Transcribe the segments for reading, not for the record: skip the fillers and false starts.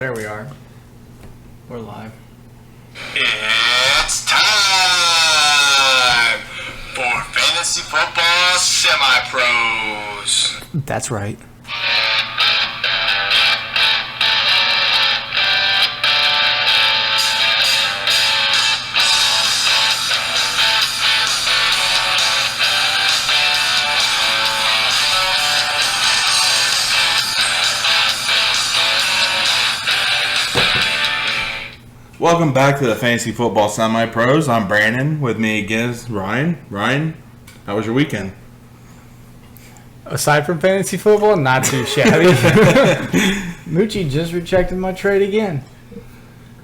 There we are. We're live. It's time for Fantasy Football Semi-Pros. That's right. Welcome back to the Fantasy Football Semi-Pros. I'm Brandon. With me again is Ryan. Ryan, how was your weekend? Aside from fantasy football, not too shabby. Moochie just rejected my trade again.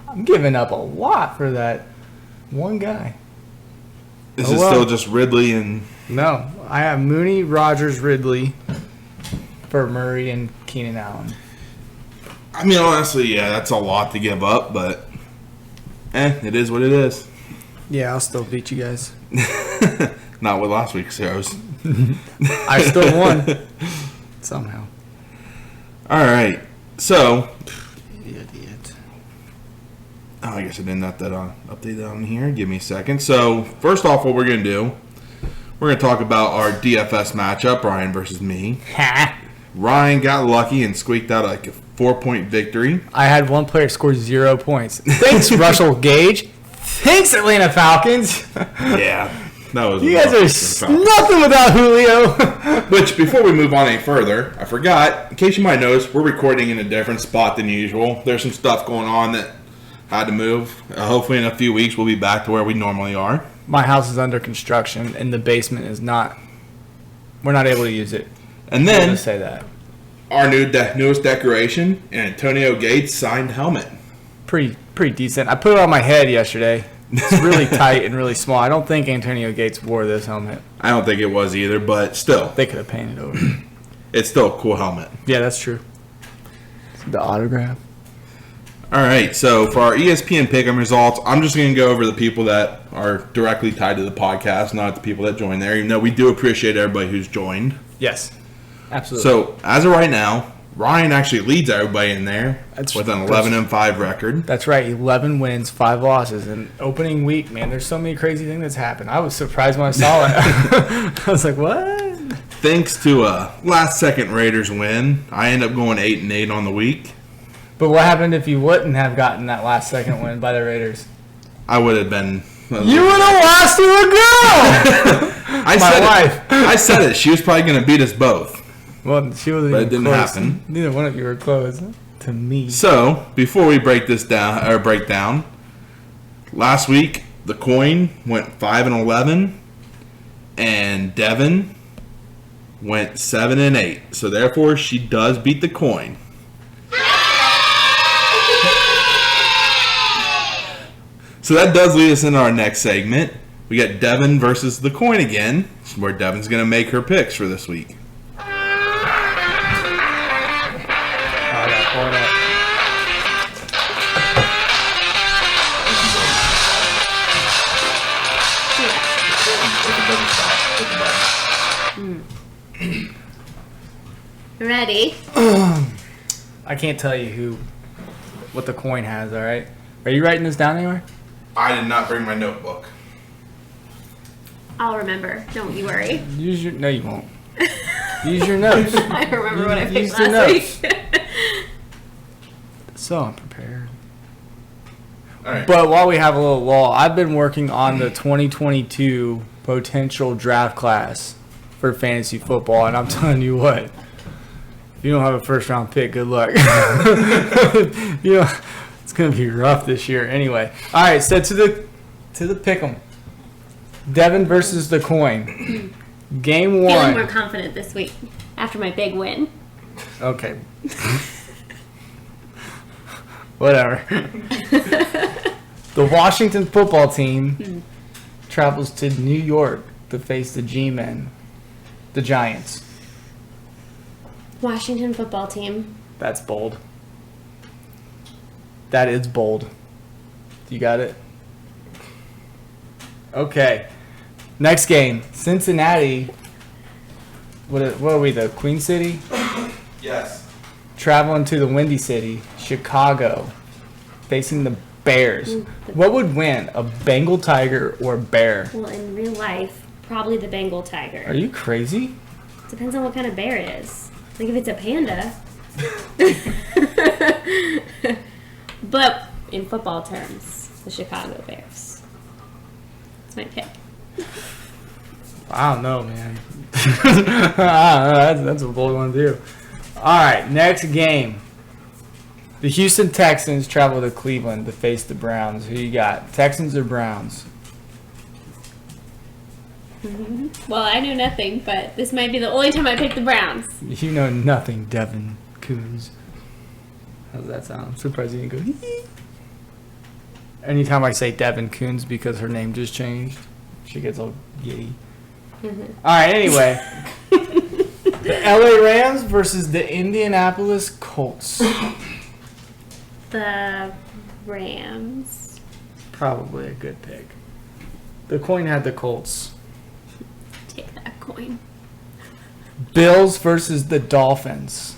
I'm giving up a lot for that one guy. Is it still just Ridley and... No, I have Mooney, Rodgers, Ridley for Murray and Keenan Allen. I mean, honestly, yeah, that's a lot to give up, but... it is what it is. Yeah, I'll still beat you guys. Not with last week's shows. I still won. Somehow. All right. So... Idiot. Oh, I guess I didn't have that update that on here. Give me a second. So, first off, what we're going to do, we're going to talk about our DFS matchup, Ryan versus me. Ryan got lucky and squeaked out like a 4-point victory. I had one player score 0 points. Thanks, Russell Gage. Thanks, Atlanta Falcons. Yeah. That was You guys are nothing without Julio. Which, before we move on any further, I forgot, in case you might notice, we're recording in a different spot than usual. There's some stuff going on that had to move. Hopefully in a few weeks we'll be back to where we normally are. My house is under construction, and the basement is not. We're not able to use it. And then, to say that. Our newest decoration, an Antonio Gates signed helmet. Pretty decent. I put it on my head yesterday. It's really tight and really small. I don't think Antonio Gates wore this helmet. I don't think it was either, but still. They could have painted over. It's still a cool helmet. Yeah, that's true. The autograph. All right, so for our ESPN Pick'em results, I'm just going to go over the people that are directly tied to the podcast, not the people that joined there, even though we do appreciate everybody who's joined. Yes, absolutely. So, as of right now, Ryan actually leads everybody in there with an 11-5 record. That's right, 11 wins, 5 losses. And opening week, man, there's so many crazy things that's happened. I was surprised when I saw it. I was like, what? Thanks to a last-second Raiders win, I end up going 8-8 on the week. But what happened if you wouldn't have gotten that last-second win by the Raiders? I would have been... You would have lost to a girl! I said it. She was probably going to beat us both. Well, she wasn't but even it didn't close. happen. Neither one of you were close to me. So, before we break down, last week the coin went 5-11, and Devon went 7-8. So therefore, she does beat the coin. So that does lead us into our next segment. We got Devon versus the coin again, where Devon's going to make her picks for this week. Ready? I can't tell you what the coin has, all right? Are you writing this down anywhere? I did not bring my notebook. I'll remember. Don't you worry. No, you won't. Use your notes. I remember what I picked Use your last notes. week. So unprepared. All right. But while we have a little lull, I've been working on the 2022 potential draft class for fantasy football, and I'm telling you what, if you don't have a first-round pick, good luck. It's going to be rough this year. Anyway, all right, so to the pick'em. Devon versus the coin. Game one. Feeling more confident this week after my big win. Okay. Whatever. The Washington football team travels to New York to face the G-Men, the Giants. Washington football team. That's bold. That is bold. You got it? Okay. Next game. Cincinnati. What are we, the Queen City? Yes. Traveling to the Windy City, Chicago facing the Bears. What would win, a Bengal tiger or a bear? Well, in real life, probably the Bengal tiger. Are you crazy? Depends on what kind of bear it is. Like if it's a panda. But in football terms, the Chicago Bears. That's my pick. I don't know, man. I don't know. That's a bold one to do. All right, next game. The Houston Texans travel to Cleveland to face the Browns. Who you got, Texans or Browns? Well, I know nothing, but this might be the only time I pick the Browns. You know nothing, Devon Coons. How does that sound? I'm surprised you didn't go. Hee. Anytime I say Devon Coons because her name just changed, she gets all giddy. All right, anyway. The LA Rams versus the Indianapolis Colts. The Rams. Probably a good pick. The coin had the Colts. Take that coin. Bills versus the Dolphins.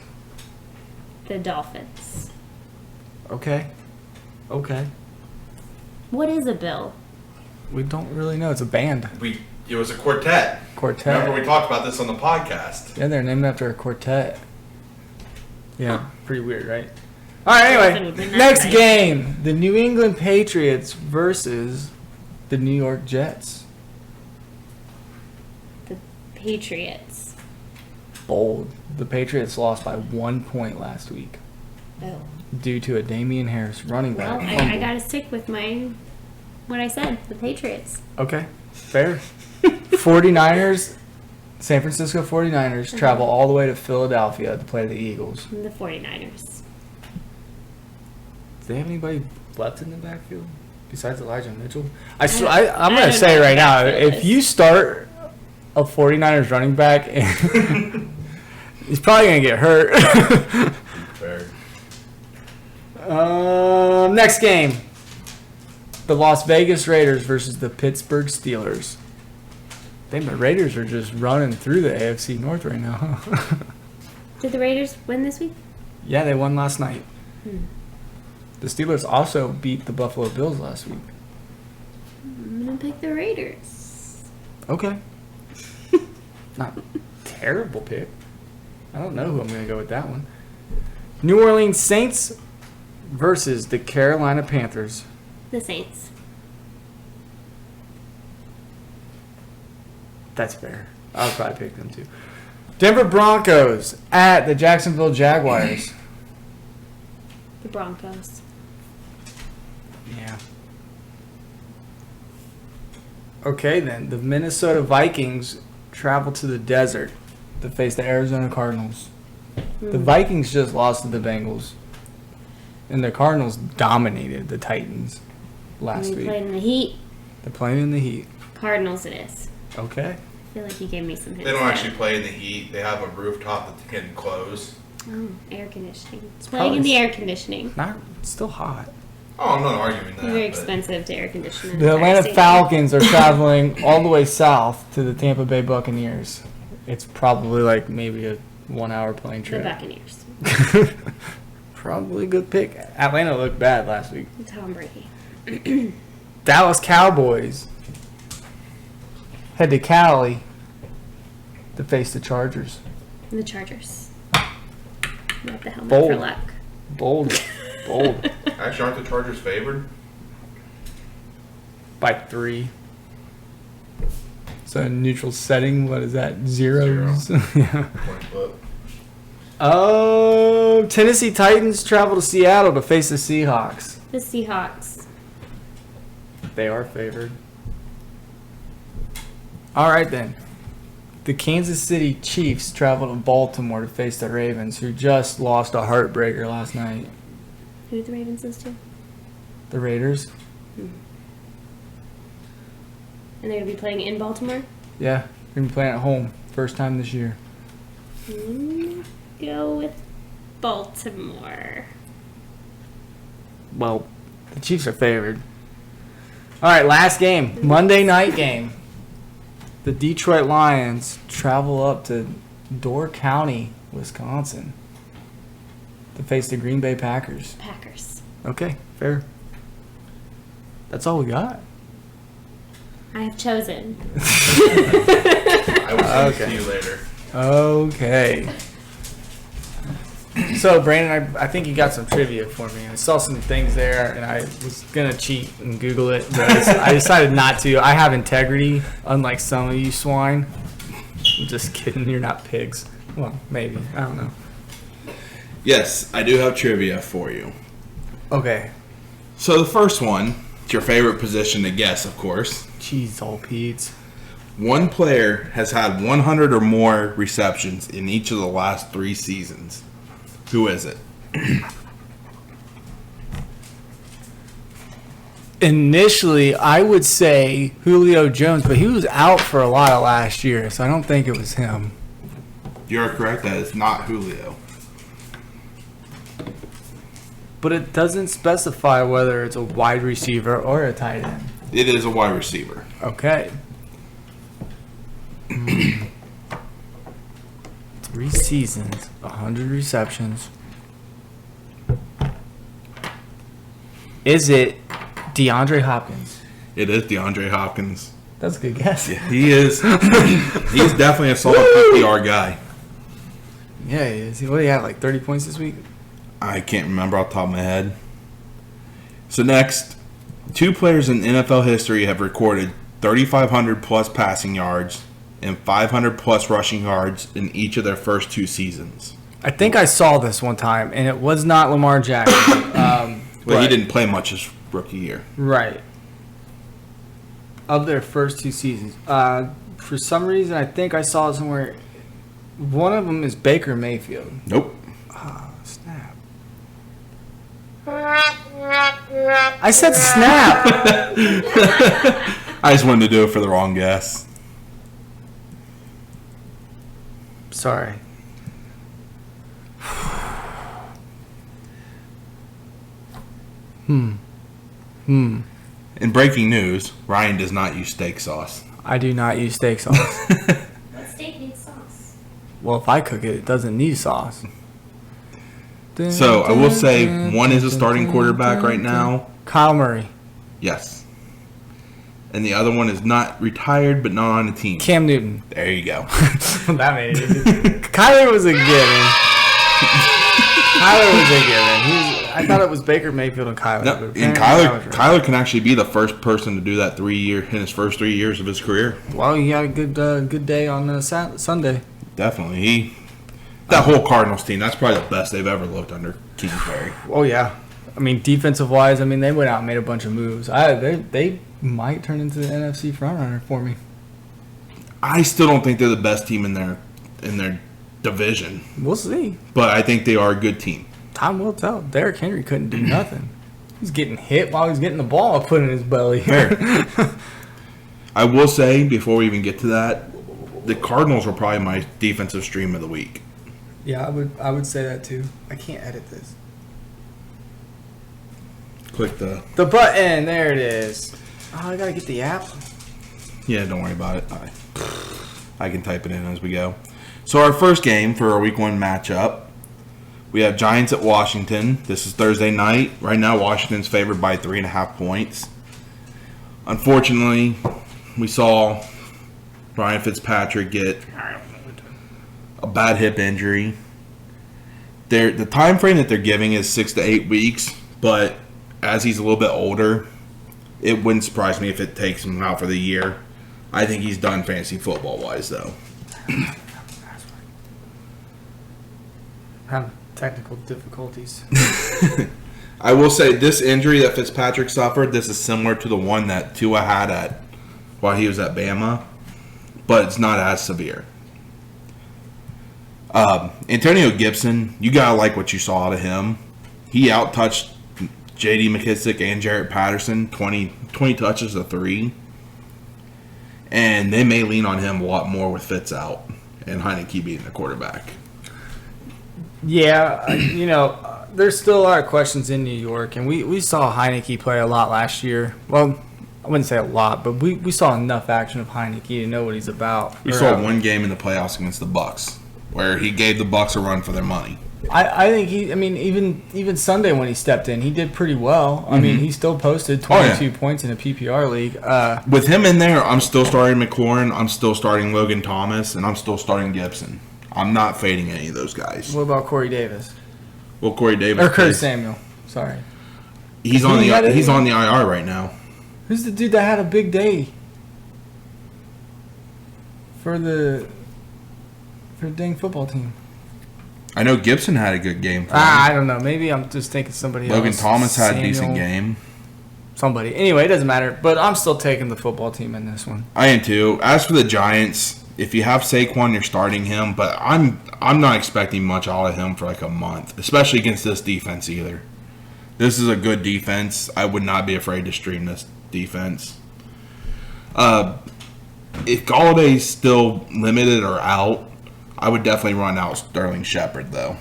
The Dolphins. Okay. What is a bill? We don't really know. It's a band. It was a quartet. Quartet. Remember we talked about this on the podcast. Yeah, they're named after a quartet. Yeah, pretty weird, right? All right, anyway, next game. The New England Patriots versus the New York Jets. The Patriots. Bold. The Patriots lost by 1 point last week Oh. due to a Damian Harris running Well, back. I gotta stick with what I said, the Patriots. Okay, fair. 49ers, San Francisco 49ers travel all the way to Philadelphia to play the Eagles. The 49ers. Do they have anybody left in the backfield besides Elijah Mitchell? I'm I going to don't say know right the now, backfield if is. you start a 49ers running back, and he's probably going to get hurt. Fair. Next game. The Las Vegas Raiders versus the Pittsburgh Steelers. Damn, the Raiders are just running through the AFC North right now, huh? Did the Raiders win this week? Yeah, they won last night. The Steelers also beat the Buffalo Bills last week. I'm gonna pick the Raiders. Okay. Not terrible pick. I don't know who I'm going to go with that one. New Orleans Saints versus the Carolina Panthers. The Saints. That's fair. I'll probably pick them too. Denver Broncos at the Jacksonville Jaguars. The Broncos. Yeah. Okay, then. The Minnesota Vikings travel to the desert to face the Arizona Cardinals. The Vikings just lost to the Bengals. And the Cardinals dominated the Titans last We week. played in the Heat. They're playing in the Heat. Cardinals it is. Okay. I feel like you gave me some hints. They don't there. actually play in the heat. They have a rooftop that they can close. Oh, air conditioning. It's probably playing in the air conditioning. Not it's still hot. Oh, I'm not arguing that. Very but- expensive to air condition. an The entire Atlanta stadium. Falcons are traveling all the way south to the Tampa Bay Buccaneers. It's probably like maybe a 1 hour plane The trip. Buccaneers. Probably a good pick. Atlanta looked bad last week. Tom Brady. Dallas Cowboys head to Cali to face the Chargers. The Chargers. Not the helmet Bold. for luck. Bold. Bold. Actually, aren't the Chargers favored? By 3. So neutral setting, what is that? Zeros? Yeah. Point flip. Oh, Tennessee Titans travel to Seattle to face the Seahawks. The Seahawks. They are favored. All right, then. The Kansas City Chiefs travel to Baltimore to face the Ravens, who just lost a heartbreaker last night. Who did the Ravens lose to? The Raiders? And they're going to be playing in Baltimore? Yeah, they're going to be playing at home. First time this year. Go with Baltimore. Well, the Chiefs are favored. All right, last game. Monday night game. The Detroit Lions travel up to Door County, Wisconsin to face the Green Bay Packers. Packers. Okay, fair. That's all we got. I have chosen. I will send Okay. it to you later. Okay. So, Brandon, I think you got some trivia for me. I saw some things there, and I was going to cheat and Google it, but I decided not to. I have integrity, unlike some of you swine. I'm just kidding. You're not pigs. Well, maybe. I don't know. Yes, I do have trivia for you. Okay. So the first one, it's your favorite position to guess, of course. Jeez, all Pete's. One player has had 100 or more receptions in each of the last 3 seasons. Who is it? Initially, I would say Julio Jones, but he was out for a lot of last year, so I don't think it was him. You're correct. That is not Julio. But it doesn't specify whether it's a wide receiver or a tight end. It is a wide receiver. Okay. 3 seasons, 100 receptions. Is it DeAndre Hopkins? It is DeAndre Hopkins. That's a good guess. Yeah, he is. He's definitely a solid PPR guy. Yeah, he is. What do you have, like 30 points this week? I can't remember off the top of my head. So next, 2 players in NFL history have recorded 3,500 plus passing yards and 500 plus rushing yards in each of their first 2 seasons. I think I saw this one time, and it was not Lamar Jackson. Well, he didn't play much his rookie year. Right. Of their first 2 seasons. For some reason, I think I saw it somewhere. One of them is Baker Mayfield. Nope. Oh, snap. I said snap. I just wanted to do it for the wrong guess. Sorry. In breaking news, Ryan does not use steak sauce. I do not use steak sauce. What steak needs sauce? Well, if I cook it, it doesn't need sauce. So I will say one is a starting quarterback right now. Kyle Murray. Yes. And the other one is not retired, but not on the team. Cam Newton. There you go. That made it easy. Kyler was a given. Kyler was a given. I thought it was Baker Mayfield and Kyler. No, but and apparently I was right. Kyler can actually be the first person to do that in his first 3 years of his career. Well, he had a good day on Sunday. Definitely. That whole Cardinals team, that's probably the best they've ever looked under Keith Perry. Oh, yeah. I mean, defensive wise, they went out and made a bunch of moves. They might turn into the NFC frontrunner for me. I still don't think they're the best team in their division, We'll see. but I think they are a good team. Time will tell. Derrick Henry couldn't do nothing. He's getting hit while he's getting the ball put in his belly. Fair. I will say, before we even get to that, the Cardinals were probably my defensive stream of the week. Yeah, I would say that too. I can't edit this. Click the... The button, there it is. Oh, I gotta get the app. Yeah, don't worry about it. I can type it in as we go. So our first game for our Week 1 matchup, we have Giants at Washington. This is Thursday night. Right now, Washington's favored by 3.5 points. Unfortunately, we saw Ryan Fitzpatrick get a bad hip injury. The time frame that they're giving is 6 to 8 weeks, but as he's a little bit older, it wouldn't surprise me if it takes him out for the year. I think he's done fantasy football-wise, though. Have technical difficulties. I will say this injury that Fitzpatrick suffered, this is similar to the one that Tua had while he was at Bama, but it's not as severe. Antonio Gibson, you gotta like what you saw out of him. He out-touched J.D. McKissick and Jarrett Patterson, 20 touches to 3. And they may lean on him a lot more with Fitz out and Heineke being the quarterback. Yeah, there's still a lot of questions in New York, and we saw Heineke play a lot last year. Well, I wouldn't say a lot, but we saw enough action of Heineke to know what he's about. We saw one game in the playoffs against the Bucks where he gave the Bucks a run for their money. I think even Sunday when he stepped in, he did pretty well. I mean, he still posted 22 points in a PPR league. With him in there, I'm still starting McLaurin, I'm still starting Logan Thomas, and I'm still starting Gibson. I'm not fading any of those guys. What about Corey Davis? Well, Corey Davis Or Curtis Samuel. Sorry. He's on the IR right now. Who's the dude that had a big day for the dang football team? I know Gibson had a good game. I don't know. Maybe I'm just thinking somebody else. Logan Thomas had a decent Samuel, game. Somebody. Anyway, it doesn't matter. But I'm still taking the football team in this one. I am too. As for the Giants, if you have Saquon, you're starting him. But I'm not expecting much out of him for like a month, especially against this defense either. This is a good defense. I would not be afraid to stream this defense. If Galladay's still limited or out, I would definitely run out Sterling Shepard, though.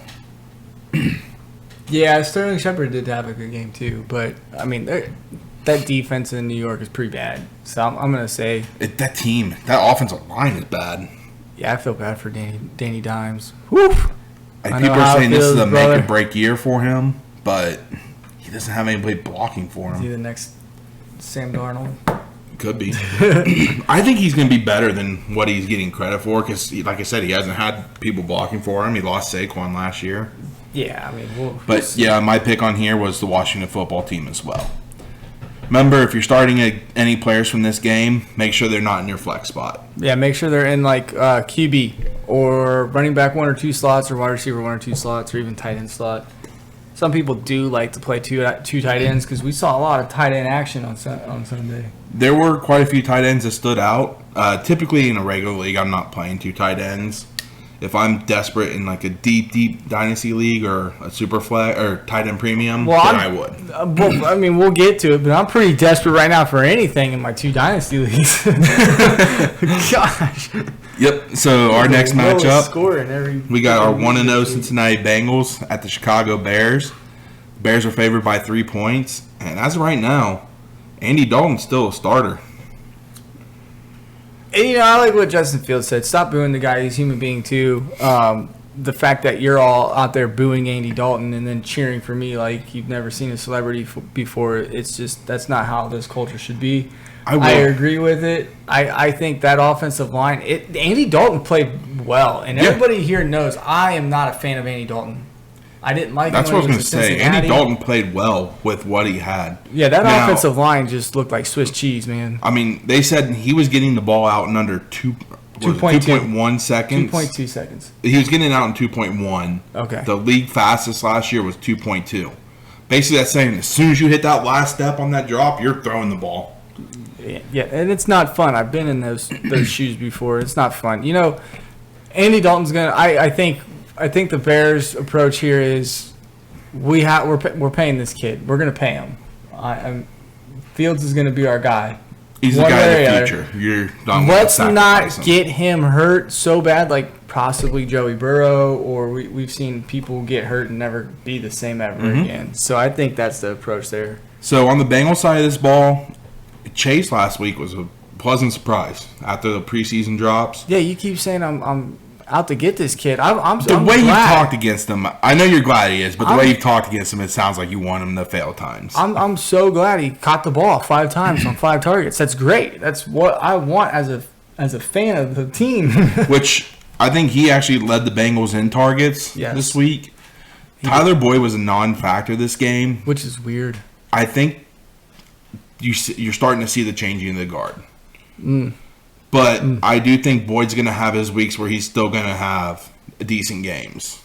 Yeah, Sterling Shepard did have a good game, too. But, I mean, that defense in New York is pretty bad. So I'm going to say... that offensive line is bad. Yeah, I feel bad for Danny Dimes. Whew. People are saying this is a make-or-break year for him, but he doesn't have anybody blocking for him. Is he the next Sam Darnold? Could be. I think he's going to be better than what he's getting credit for because, like I said, he hasn't had people blocking for him. He lost Saquon last year. Yeah, I mean, my pick on here was the Washington football team as well. Remember, if you're starting any players from this game, make sure they're not in your flex spot. Yeah, make sure they're in like QB or running back 1 or 2 slots or wide receiver 1 or 2 slots or even tight end slot. Some people do like to play two tight ends because we saw a lot of tight end action on Sunday. There were quite a few tight ends that stood out. Typically in a regular league, I'm not playing 2 tight ends. If I'm desperate in like a deep dynasty league or a super flag or tight end premium, then I would. Well, I mean, we'll get to it, but I'm pretty desperate right now for anything in my 2 dynasty leagues. Gosh. Yep. So our next matchup, we got our 1-0 Cincinnati Bengals at the Chicago Bears. Bears are favored by 3 points, and as of right now, Andy Dalton's still a starter. And, I like what Justin Fields said. Stop booing the guy. He's a human being, too. The fact that you're all out there booing Andy Dalton and then cheering for me like you've never seen a celebrity before, it's just that's not how this culture should be. I agree with it. I think that offensive line, Andy Dalton played well. And everybody here knows I am not a fan of Andy Dalton. I didn't like him. That's what I was going to say. Andy Dalton played well with what he had. Yeah, that offensive line just looked like Swiss cheese, man. I mean, they said he was getting the ball out in under 2.1 seconds. 2.2 seconds. He was getting it out in 2.1. Okay. The league fastest last year was 2.2. Basically, that's saying as soon as you hit that last step on that drop, you're throwing the ball. Yeah, and it's not fun. I've been in those shoes before. It's not fun. Andy Dalton's gonna. I think the Bears' approach here is we're paying this kid. We're gonna pay him. Fields is gonna be our guy. He's the guy of the future. Let's not get him hurt so bad, like possibly Joey Burrow, or we've seen people get hurt and never be the same ever again. So I think that's the approach there. So on the Bengals side of this ball, Chase last week was a pleasant surprise after the preseason drops. Yeah, you keep saying I'm out to get this kid. I'm way you talked against him, I know you're glad he is, but the way you've talked against him, it sounds like you want him to fail times. I'm so glad he caught the ball 5 times on 5 targets. That's great. That's what I want as a fan of the team. Which I think he actually led the Bengals in targets this week. Tyler Boyd was a non-factor this game, which is weird. I think you're starting to see the changing of the guard. But I do think Boyd's going to have his weeks where he's still going to have decent games.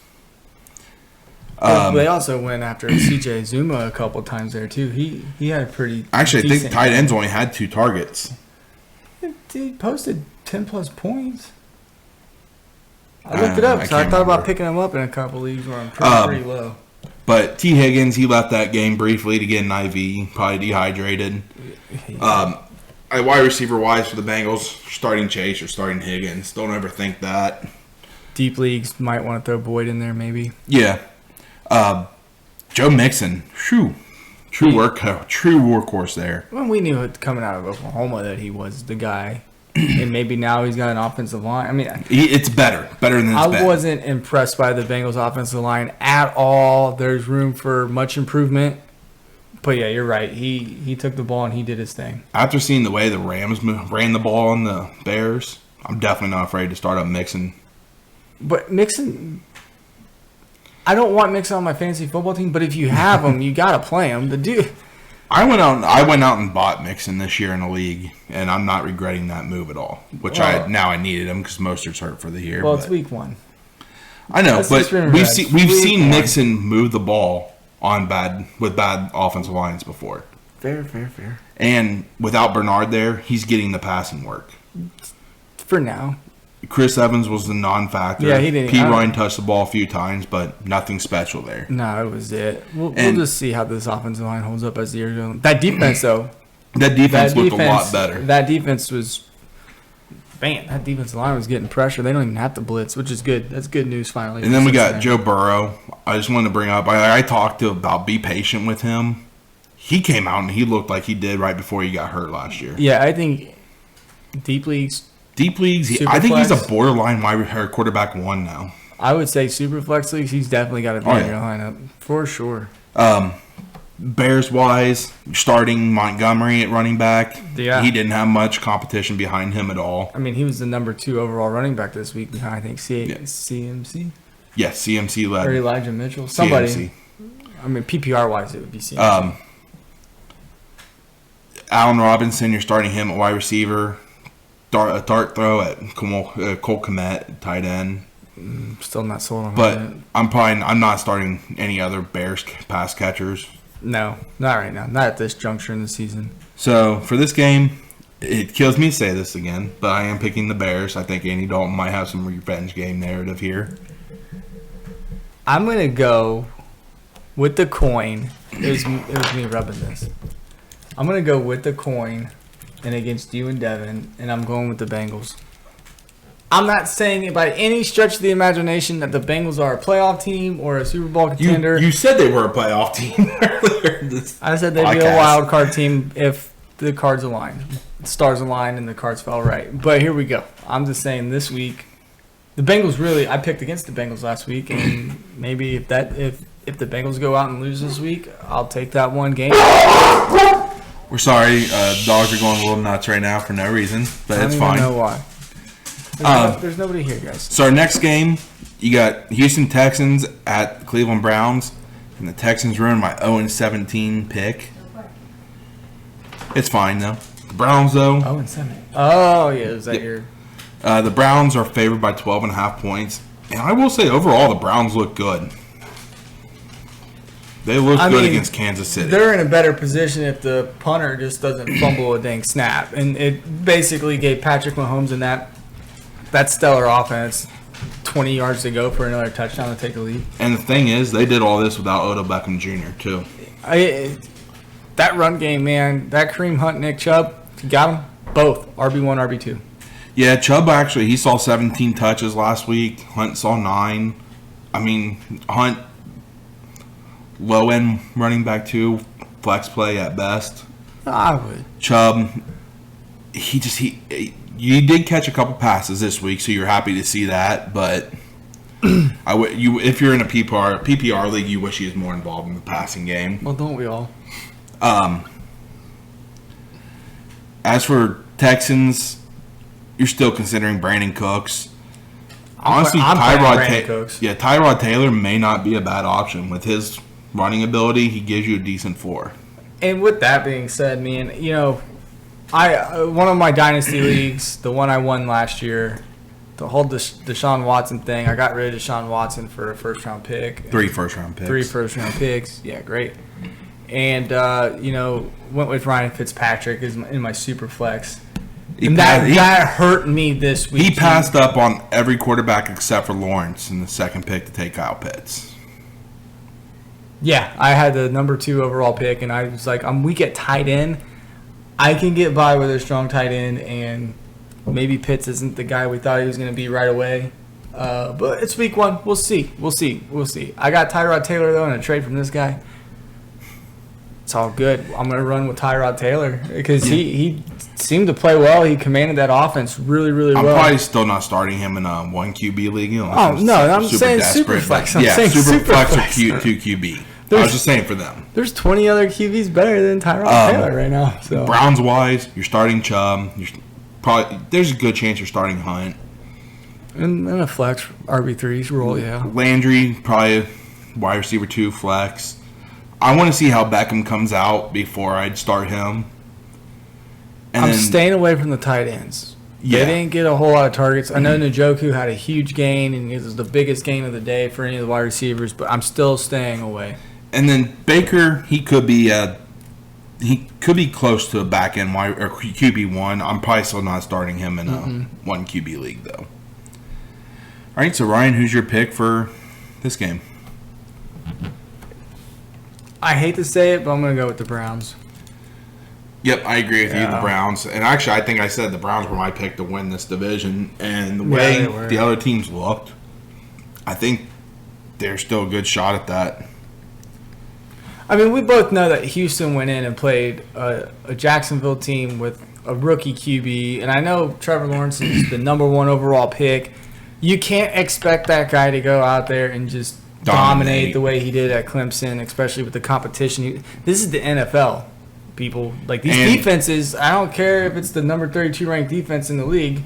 They also went after CJ Zuma a couple times there, too. He had a pretty Actually, I think tight ends only had 2 targets. He posted 10-plus points. I looked it up, so I thought about picking him up in a couple leagues where I'm pretty low. But T. Higgins, he left that game briefly to get an IV, probably dehydrated. Wide receiver-wise for the Bengals, starting Chase or starting Higgins. Don't ever think that. Deep leagues might want to throw Boyd in there, maybe. Yeah. Joe Mixon, true workhorse there. Well, we knew it coming out of Oklahoma that he was the guy. and maybe now he's got an offensive line. I mean, It's better than it's been. I wasn't impressed by the Bengals' offensive line at all. There's room for much improvement. But yeah, you're right. He took the ball and he did his thing. After seeing the way the Rams ran the ball on the Bears, I'm definitely not afraid to start up Mixon. But Mixon, I don't want Mixon on my fantasy football team. But if you have him, you gotta play him. The dude. I went out and bought Mixon this year in the league, and I'm not regretting that move at all. Which I needed him because Mostert's hurt for the year. Well, it's week 1. I know, Let's but just remember we've that. seen Week 1. Mixon move the ball with bad offensive lines before, Fair. and without Bernard there, he's getting the passing work. For now. Chris Evans was the non-factor. Yeah, he didn't. P. Ryan touched the ball a few times, but nothing special there. No, it was it. We'll And- just see how this offensive line holds up as the year goes. That defense, though. That defense looked a lot better. That defense was, man, that defensive line was getting pressure. They don't even have to blitz, which is good. That's good news finally. And then we got Joe Burrow. I just wanted to bring up, I talked about be patient with him. He came out and he looked like he did right before he got hurt last year. Yeah, I think deep leagues, I think he's a Superflex. borderline quarterback 1 now. I would say super flex leagues, he's definitely got to be Oh, in yeah. your lineup. For sure. Bears-wise, starting Montgomery at running back. Yeah. He didn't have much competition behind him at all. I mean, he was the number 2 overall running back this week behind, I think, Yeah. CMC Yes, CMC led. or Elijah Mitchell. Somebody. CMC. I mean, PPR-wise, it would be CMC. Allen Robinson, you're starting him at wide receiver. A dart throw at Cole Kmet, tight end. Still not sold on But that. I'm not starting any other Bears pass catchers. No, not right now. Not at this juncture in the season. So for this game, it kills me to say this again, but I am picking the Bears. I think Andy Dalton might have some revenge game narrative here. I'm going to go with the coin. It was me rubbing this. I'm going to go with the coin and against you and Devon, and I'm going with the Bengals. I'm not saying it by any stretch of the imagination that the Bengals are a playoff team or a Super Bowl contender. You said they were a playoff team earlier in this I said they'd be podcast. a wild card team if the cards aligned. Stars aligned and the cards fell right. But here we go. I'm just saying this week, the Bengals really, I picked against the Bengals last week, and maybe if the Bengals go out and lose this week, I'll take that one game. We're sorry, dogs are going a little nuts right now for no reason, but it's I don't fine. even know why. There's nobody here, guys. So our next game, you got Houston Texans at Cleveland Browns, and the Texans ruined my 0-17 pick. It's fine though. The Browns though, 0-7. Oh yeah, is that your? the Browns are favored by 12.5 points, and I will say overall the Browns look good. They look I good mean, against Kansas City. They're in a better position if the punter just doesn't fumble a dang snap, and it basically gave Patrick Mahomes and that stellar offense 20 yards to go for another touchdown to take the lead. And the thing is, they did all this without Odell Beckham Jr. too. That run game, man, that Kareem Hunt, Nick Chubb, you got them both, RB1, RB2. Yeah, Chubb actually, he saw 17 touches last week. Hunt saw 9. I mean, Hunt, low-end running back 2, flex play at best. I would. Chubb, you did catch a couple passes this week, so you're happy to see that. But if you're in a PPR league, you wish he was more involved in the passing game. Well, don't we all? As for Texans, you're still considering Brandon Cooks. Honestly, I'm playing Brandon Cooks. Tyrod Taylor may not be a bad option. With his running ability, he gives you a decent floor. And with that being said, man, one of my dynasty leagues, the one I won last year, the whole Deshaun Watson thing, I got rid of Deshaun Watson for a first-round pick. 3 first-round picks. 3 first-round picks. Yeah, great. And, went with Ryan Fitzpatrick in my super flex. And that hurt me this week. He passed up on every quarterback except for Lawrence in the second pick to take Kyle Pitts. Yeah, I had the number 2 overall pick, and I was like, I'm weak at tight end. I can get by with a strong tight end, and maybe Pitts isn't the guy we thought he was going to be right away. But it's week 1. We'll see. I got Tyrod Taylor, though, in a trade from this guy. It's all good. I'm going to run with Tyrod Taylor because he seemed to play well. He commanded that offense really, really well. I'm probably still not starting him in a 1 QB league. Oh, no, I'm saying super flex. I'm saying super flex flex. or 2 QB. I was just saying for them. There's 20 other QBs better than Tyrod Taylor right now. So. Browns-wise, you're starting Chubb. There's a good chance you're starting Hunt. And a flex RB3's role, yeah. Landry, probably wide receiver 2 flex. I want to see how Beckham comes out before I'd start him. And I'm staying away from the tight ends. Yeah. They didn't get a whole lot of targets. I know Njoku had a huge gain, and it was the biggest gain of the day for any of the wide receivers, but I'm still staying away. And then Baker, he could be close to a back end wide or QB1. I'm probably still not starting him in a 1 QB league though. All right, so Ryan, who's your pick for this game? I hate to say it, but I'm going to go with the Browns. Yep, I agree with you, the Yeah. Browns. And actually, I think I said the Browns were my pick to win this division. And the way they were. the other teams looked, I think they're still a good shot at that. I mean, we both know that Houston went in and played a Jacksonville team with a rookie QB, and I know Trevor Lawrence is the number 1 overall pick. You can't expect that guy to go out there and just dominate the way he did at Clemson, especially with the competition. This is the NFL, people. Like, these defenses, I don't care if it's the number 32 ranked defense in the league,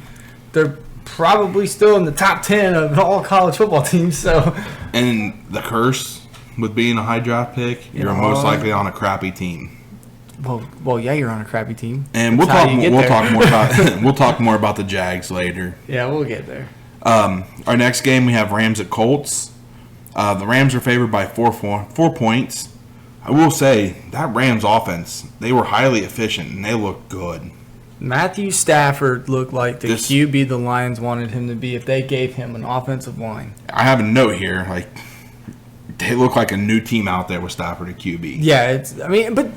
they're probably still in the top 10 of all college football teams. So, And the curse with being a high draft pick, you're most likely on a crappy team. Well, yeah, you're on a crappy team. And we'll talk more about the Jags later. Yeah, we'll get there. Our next game, we have Rams at Colts. The Rams are favored by 4 points. I will say, that Rams offense, they were highly efficient, and they looked good. Matthew Stafford looked like the QB the Lions wanted him to be if they gave him an offensive line. I have a note here. Like, they look like a new team out there with Stafford at QB. Yeah, but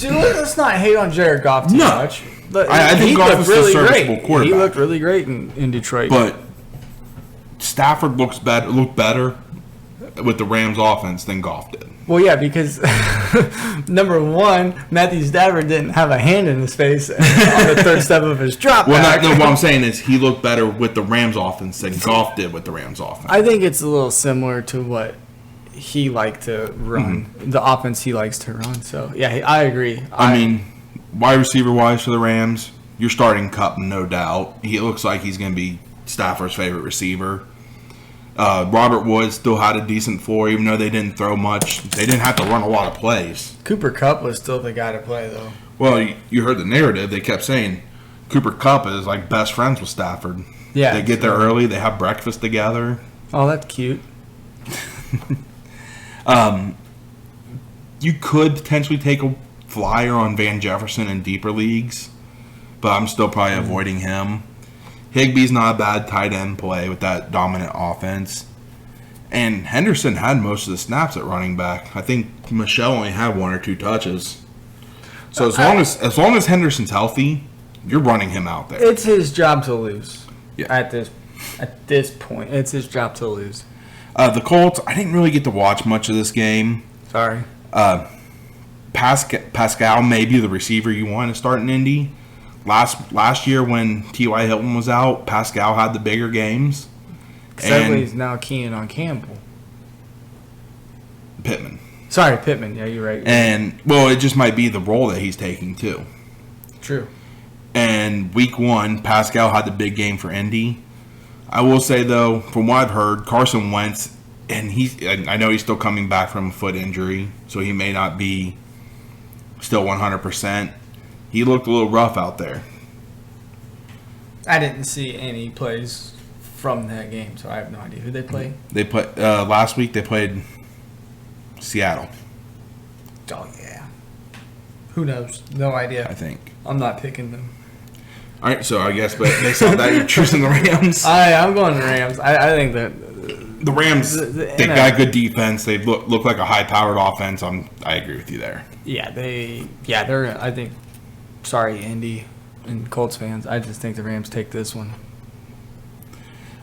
let's not hate on Jared Goff too much. I think Goff is a serviceable quarterback. He looked really great in Detroit. But Stafford looked better with the Rams offense than Goff did. Well, yeah, because number 1, Matthew Stafford didn't have a hand in his face on the third step of his drop back. What I'm saying is he looked better with the Rams offense than Goff did with the Rams offense. I think it's a little similar to what he liked to run, the offense he likes to run. So, yeah, I agree. I mean, wide receiver-wise for the Rams, you're starting Kupp, no doubt. He looks like he's going to be Stafford's favorite receiver. Robert Woods still had a decent floor, even though they didn't throw much. They didn't have to run a lot of plays. Cooper Kupp was still the guy to play, though. Well, you heard the narrative. They kept saying Cooper Kupp is like best friends with Stafford. Yeah. They get there early. They have breakfast together. Oh, that's cute. You could potentially take a flyer on Van Jefferson in deeper leagues, but I'm still probably avoiding him. Higbee's not a bad tight end play with that dominant offense. And Henderson had most of the snaps at running back. I think Michelle only had 1 or 2 touches. So as long as Henderson's healthy, you're running him out there. It's his job to lose. Yeah. At this point, it's his job to lose. The Colts, I didn't really get to watch much of this game. Sorry. Pascal may be the receiver you want to start in Indy. Last year when T.Y. Hilton was out, Pascal had the bigger games. Everybody's now keying on Campbell. Pittman. Sorry, Pittman. Yeah, you're right. And, well, it just might be the role that he's taking, too. True. And week 1, Pascal had the big game for Indy. I will say, though, from what I've heard, Carson Wentz, and I know he's still coming back from a foot injury, so he may not be still 100%. He looked a little rough out there. I didn't see any plays from that game, so I have no idea who they played. They put last week. They played Seattle. Oh yeah. Who knows? No idea. I think. I'm not picking them. All right, so I guess, but based on that, you're choosing the Rams. I'm going the Rams. I think that the Rams, they got good defense. They look like a high-powered offense. I agree with you there. Yeah, they're. I think. Sorry, Indy and Colts fans. I just think the Rams take this one.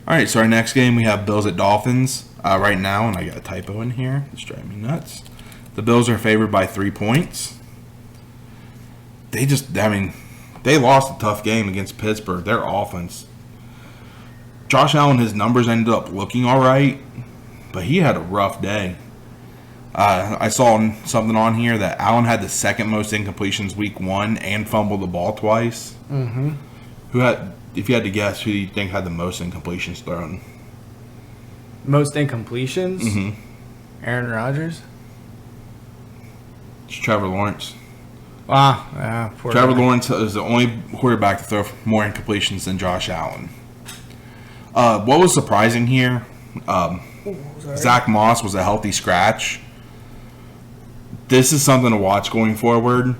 All right, so our next game we have Bills at Dolphins right now, and I got a typo in here. It's driving me nuts. The Bills are favored by 3 points. They lost a tough game against Pittsburgh. Their offense. Josh Allen, his numbers ended up looking all right, but he had a rough day. I saw something on here that Allen had the second most incompletions week 1 and fumbled the ball twice. Mm-hmm. If you had to guess, who do you think had the most incompletions thrown? Most incompletions? Mm-hmm. Aaron Rodgers? It's Trevor Lawrence. Ah, yeah, poor Trevor guy. Lawrence is the only quarterback to throw more incompletions than Josh Allen. What was surprising here, Zach Moss was a healthy scratch. This is something to watch going forward.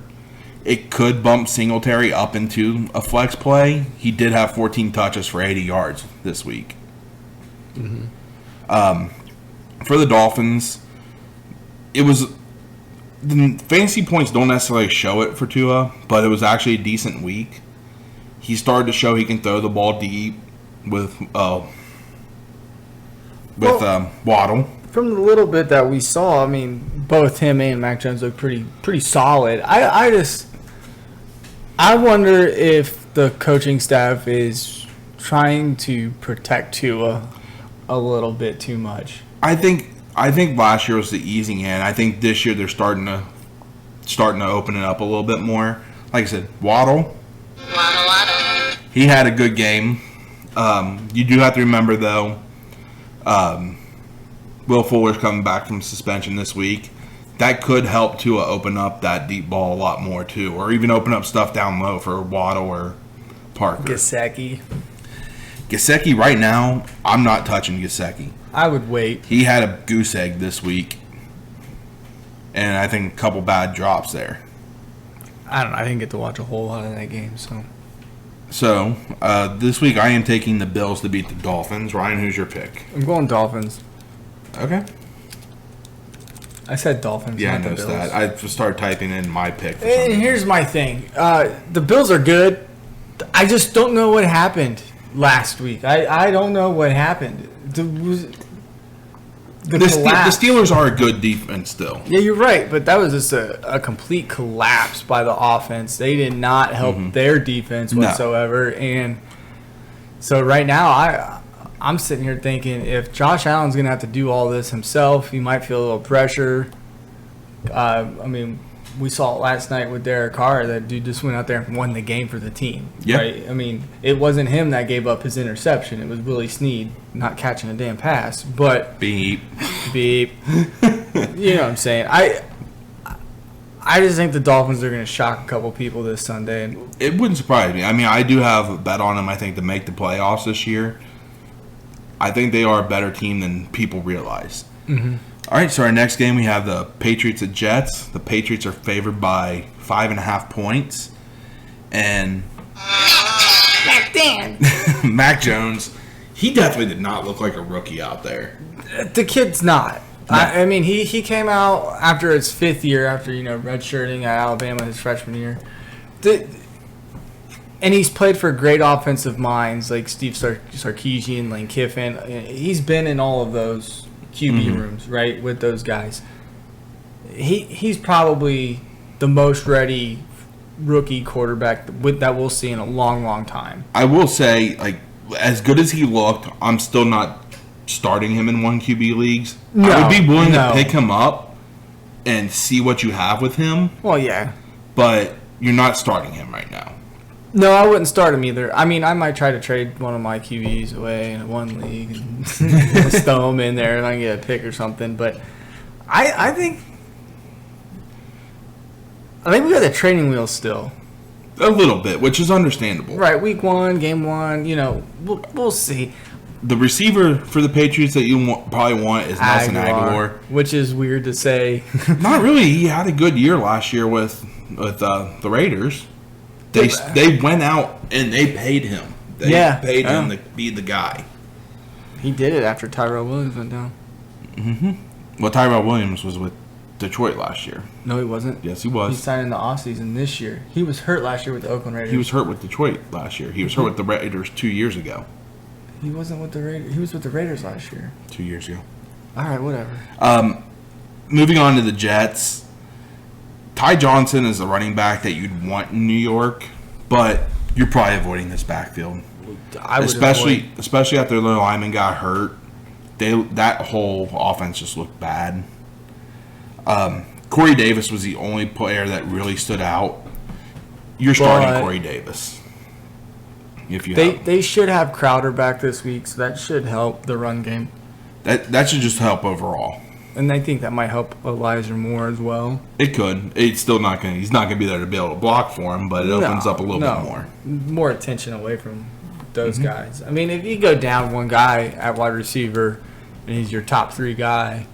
It could bump Singletary up into a flex play. He did have 14 touches for 80 yards this week. Mm-hmm. For the Dolphins, it was the fantasy points don't necessarily show it for Tua, but it was actually a decent week. He started to show he can throw the ball deep with Waddle. From the little bit that we saw, I mean, both him and Mac Jones look pretty solid. I wonder if the coaching staff is trying to protect Tua a little bit too much. I think last year was the easing in. I think this year they're starting to open it up a little bit more. Like I said, Waddle. He had a good game. You do have to remember though, Will Fuller's coming back from suspension this week. That could help Tua open up that deep ball a lot more too, or even open up stuff down low for Waddle or Parker. Gesicki. Gesicki right now, I'm not touching Gesicki. I would wait. He had a goose egg this week, and I think a couple bad drops there. I don't know. I didn't get to watch a whole lot of that game, so. So, this week I am taking the Bills to beat the Dolphins. Ryan, who's your pick? I'm going Dolphins. Okay. I said Dolphins. Yeah, I not the noticed Bills. that. I just started typing in my pick. For some And reason. here's my thing. The Bills are good. I just don't know what happened last week. I don't know what happened. The collapse. The Steelers are a good defense still. Yeah, you're right, but that was just a complete collapse by the offense. They did not help their defense whatsoever. And so right now, I'm sitting here thinking if Josh Allen's going to have to do all this himself, he might feel a little pressure. I mean, we saw it last night with Derek Carr. That dude just went out there and won the game for the team. Yeah. Right? I mean, it wasn't him that gave up his interception. It was Willie Snead not catching a damn pass. But Beep. beep. You know what I'm saying? I just think the Dolphins are going to shock a couple people this Sunday. And It wouldn't surprise me. I mean, I do have a bet on them, I think, to make the playoffs this year. I think they are a better team than people realize. Mm-hmm. All right, so our next game we have the Patriots of Jets. The Patriots are favored by 5.5 points. And Mac Jones, he definitely did not look like a rookie out there. the kid's not. No. I mean, he came out after his fifth year, after, redshirting at Alabama his freshman year. And he's played for great offensive minds like Steve Sarkisian, Lane Kiffin. He's been in all of those QB rooms, right, with those guys. He's probably the most ready rookie quarterback that we'll see in a long, long time. I will say, as good as he looked, I'm still not starting him in one QB leagues. I would be willing to pick him up and see what you have with him, Well, yeah. but you're not starting him right now. No, I wouldn't start him either. I mean, I might try to trade one of my QBs away in one league and just throw him in there and I get a pick or something. But I think we got the training wheels still. A little bit, which is understandable. Right, week one, game one, we'll see. The receiver for the Patriots that you probably want is Nelson Aguilar. Which is weird to say. Not really. He had a good year last year with the Raiders. They went out and they paid him. They paid him to be the guy. He did it after Tyrell Williams went down. Mm-hmm. Well, Tyrell Williams was with Detroit last year. No, he wasn't. Yes, he He was. signed in the offseason this year. He was hurt last year with the Oakland Raiders. He was hurt with Detroit last year. He was hurt with the Raiders 2 years ago. He wasn't with the Raiders. He was with the Raiders last year. 2 years ago. All right, whatever. moving on to the Jets, Ty Johnson is a running back that you'd want in New York, but you're probably avoiding this backfield. Especially after their lineman got hurt. That whole offense just looked bad. Corey Davis was the only player that really stood out. You're starting Corey Davis. If you they should have Crowder back this week, so that should help the run game. That should just help overall. And I think that might help Elijah Moore as well. It could. It's still not going. He's not going to be there to be able to block for him, but it opens up a little bit more. More attention away from those guys. I mean, if you go down one guy at wide receiver and he's your top 3 guy,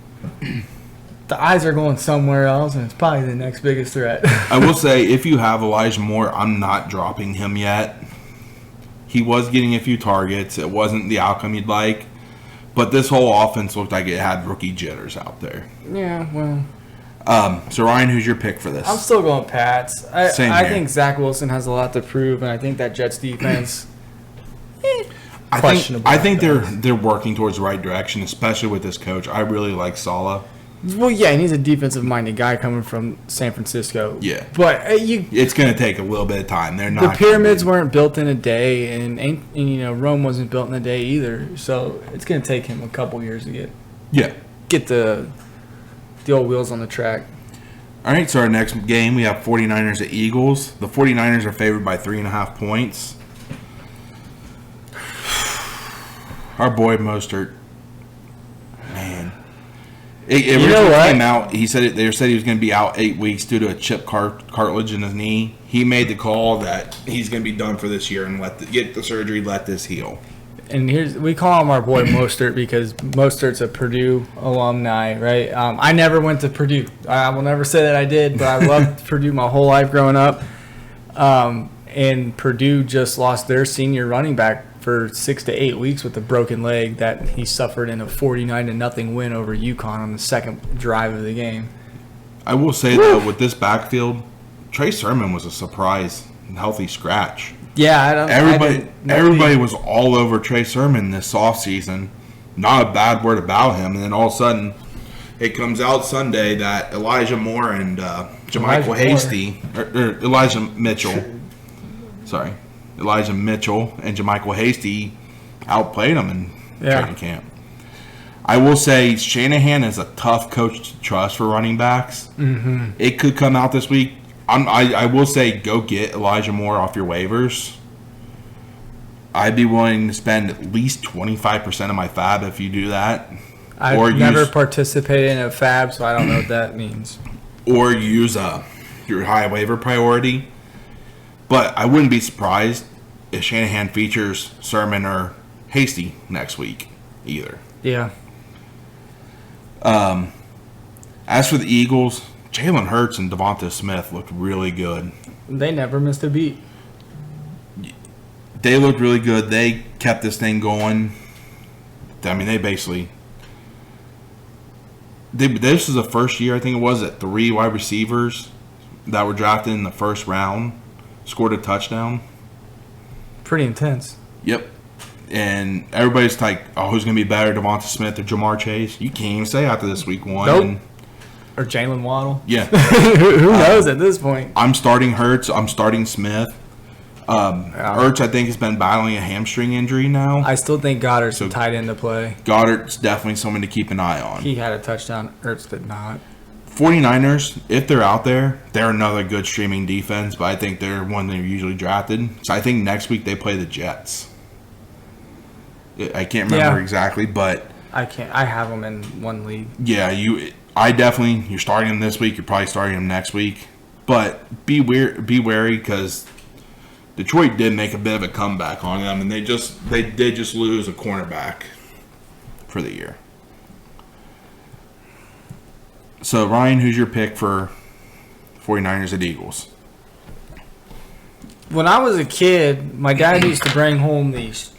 the eyes are going somewhere else, and it's probably the next biggest threat. I will say, if you have Elijah Moore, I'm not dropping him yet. He was getting a few targets. It wasn't the outcome you'd like. But this whole offense looked like it had rookie jitters out there. Yeah, well. So, Ryan, who's your pick for this? I'm still going Pats. Same I here. think Zach Wilson has a lot to prove, and I think that Jets defense, questionable. I think they're working towards the right direction, especially with this coach. I really like Saleh. Well, yeah, and he's a defensive-minded guy coming from San Francisco. Yeah. But it's going to take a little bit of time. They're not. The pyramids weren't built in a day, and Rome wasn't built in a day either. So it's going to take him a couple years to get the old wheels on the track. All right, so our next game, we have 49ers at Eagles. The 49ers are favored by 3.5 points. Our boy Mostert, man. It originally came out. They said he was going to be out 8 weeks due to a chip cartilage in his knee. He made the call that he's going to be done for this year and get the surgery, let this heal. And we call him our boy Mostert because Mostert's a Purdue alumni, right? I never went to Purdue. I will never say that I did, but I loved Purdue my whole life growing up. And Purdue just lost their senior running back for 6 to 8 weeks with a broken leg that he suffered in a 49-0 win over UConn on the second drive of the game. I will say, though, with this backfield, Trey Sermon was a surprise and healthy scratch. Yeah, everybody was all over Trey Sermon this offseason. Not a bad word about him. And then all of a sudden, it comes out Sunday that Elijah Moore and Elijah Mitchell and Jermichael Hasty outplayed him in training camp. I will say Shanahan is a tough coach to trust for running backs. Mm-hmm. It could come out this week. I will say go get Elijah Moore off your waivers. I'd be willing to spend at least 25% of my fab if you do that. I've never participated in a fab, so I don't know what that means. Or use your high waiver priority. But I wouldn't be surprised if Shanahan features Sermon or Hasty next week either. Yeah. As for the Eagles, Jalen Hurts and Devonta Smith looked really good. They never missed a beat. They looked really good. They kept this thing going. I mean, this is the first year, I think it was, that 3 wide receivers that were drafted in the first round scored a touchdown. Pretty intense. Yep. And everybody's like, oh, who's going to be better, Devonta Smith or Jamar Chase? You can't even say after this week 1. Nope. Or Jalen Waddle. Yeah. Who knows at this point? I'm starting Hurts. I'm starting Smith. Hurts, I think, has been battling a hamstring injury now. I still think Goddard's a tight end to play. Goddard's definitely someone to keep an eye on. He had a touchdown. Hurts did not. 49ers, if they're out there, they're another good streaming defense, but I think they're one they're usually drafted. So I think next week they play the Jets. I can't remember exactly, but I have them in one league. Yeah, you're starting them this week. You're probably starting them next week, but be wary because Detroit did make a bit of a comeback on them, and they did just lose a cornerback for the year. So, Ryan, who's your pick for 49ers at Eagles? When I was a kid, my dad used to bring home this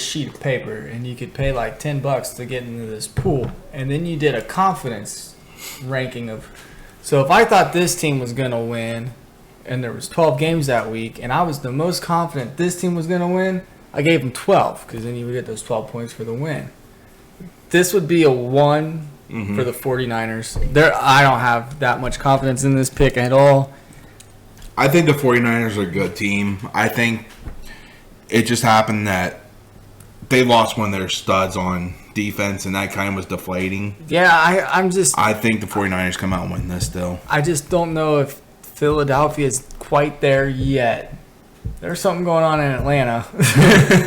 sheet of paper, and you could pay like $10 to get into this pool, and then you did a confidence ranking of. So if I thought this team was gonna win, and there was 12 games that week, and I was the most confident this team was gonna win, I gave them 12 because then you would get those 12 points for the win. This would be a 1 for the 49ers. I don't have that much confidence in this pick at all. I think the 49ers are a good team. I think it just happened that they lost one of their studs on defense, and that kind of was deflating. Yeah, I think the 49ers come out and win this still. I just don't know if Philadelphia is quite there yet. There's something going on in Atlanta.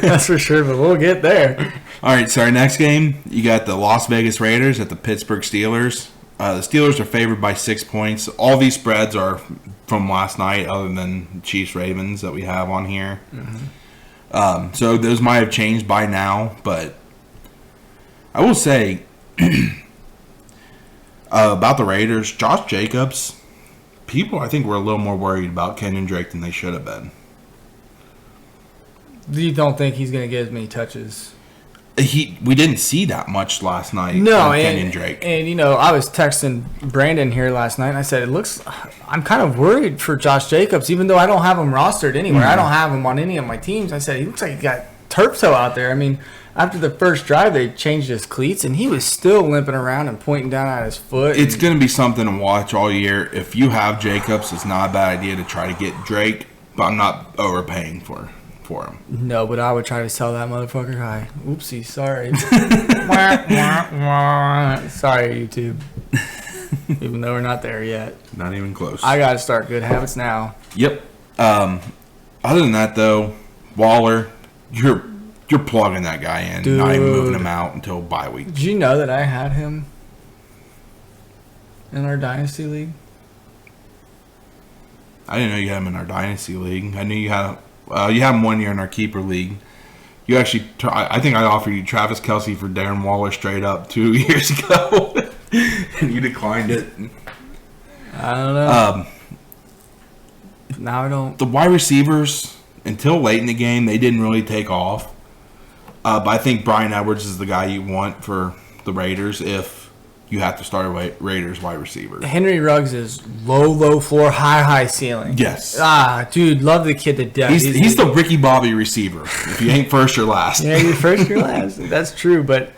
That's for sure, but we'll get there. All right, so our next game, you got the Las Vegas Raiders at the Pittsburgh Steelers. The Steelers are favored by 6 points. All these spreads are from last night, other than Chiefs-Ravens that we have on here. Mm-hmm. So those might have changed by now, but I will say about the Raiders, Josh Jacobs, people I think were a little more worried about Kenyon Drake than they should have been. You don't think he's going to get as many touches? We didn't see that much last night. No, from Kenyon Drake. And I was texting Brandon here last night, and I said, I'm kind of worried for Josh Jacobs, even though I don't have him rostered anywhere. Mm-hmm. I don't have him on any of my teams. I said, he looks like he got turf toe out there. I mean, after the first drive, they changed his cleats, and he was still limping around and pointing down at his foot. It's going to be something to watch all year. If you have Jacobs, it's not a bad idea to try to get Drake, but I'm not overpaying for him. No, but I would try to sell that motherfucker high. Oopsie, sorry. Sorry, YouTube. Even though we're not there yet. Not even close. I got to start good habits now. Yep. Other than that, though, Waller, you're plugging that guy in, dude, not even moving him out until bye week. Did you know that I had him in our Dynasty League? I didn't know you had him in our Dynasty League. I knew you had you had him 1 year in our Keeper League. You actually, I think I offered you Travis Kelce for Darren Waller straight up 2 years ago, and you declined it. I don't know. Now I don't. The wide receivers, until late in the game, they didn't really take off. But I think Bryan Edwards is the guy you want for the Raiders if you have to start a Raiders wide receiver. Henry Ruggs is low floor, high ceiling. Yes. Dude, love the kid to death. He's the Ricky Bobby receiver. If you ain't first, you're last. Yeah, you're first, you're last. That's true, but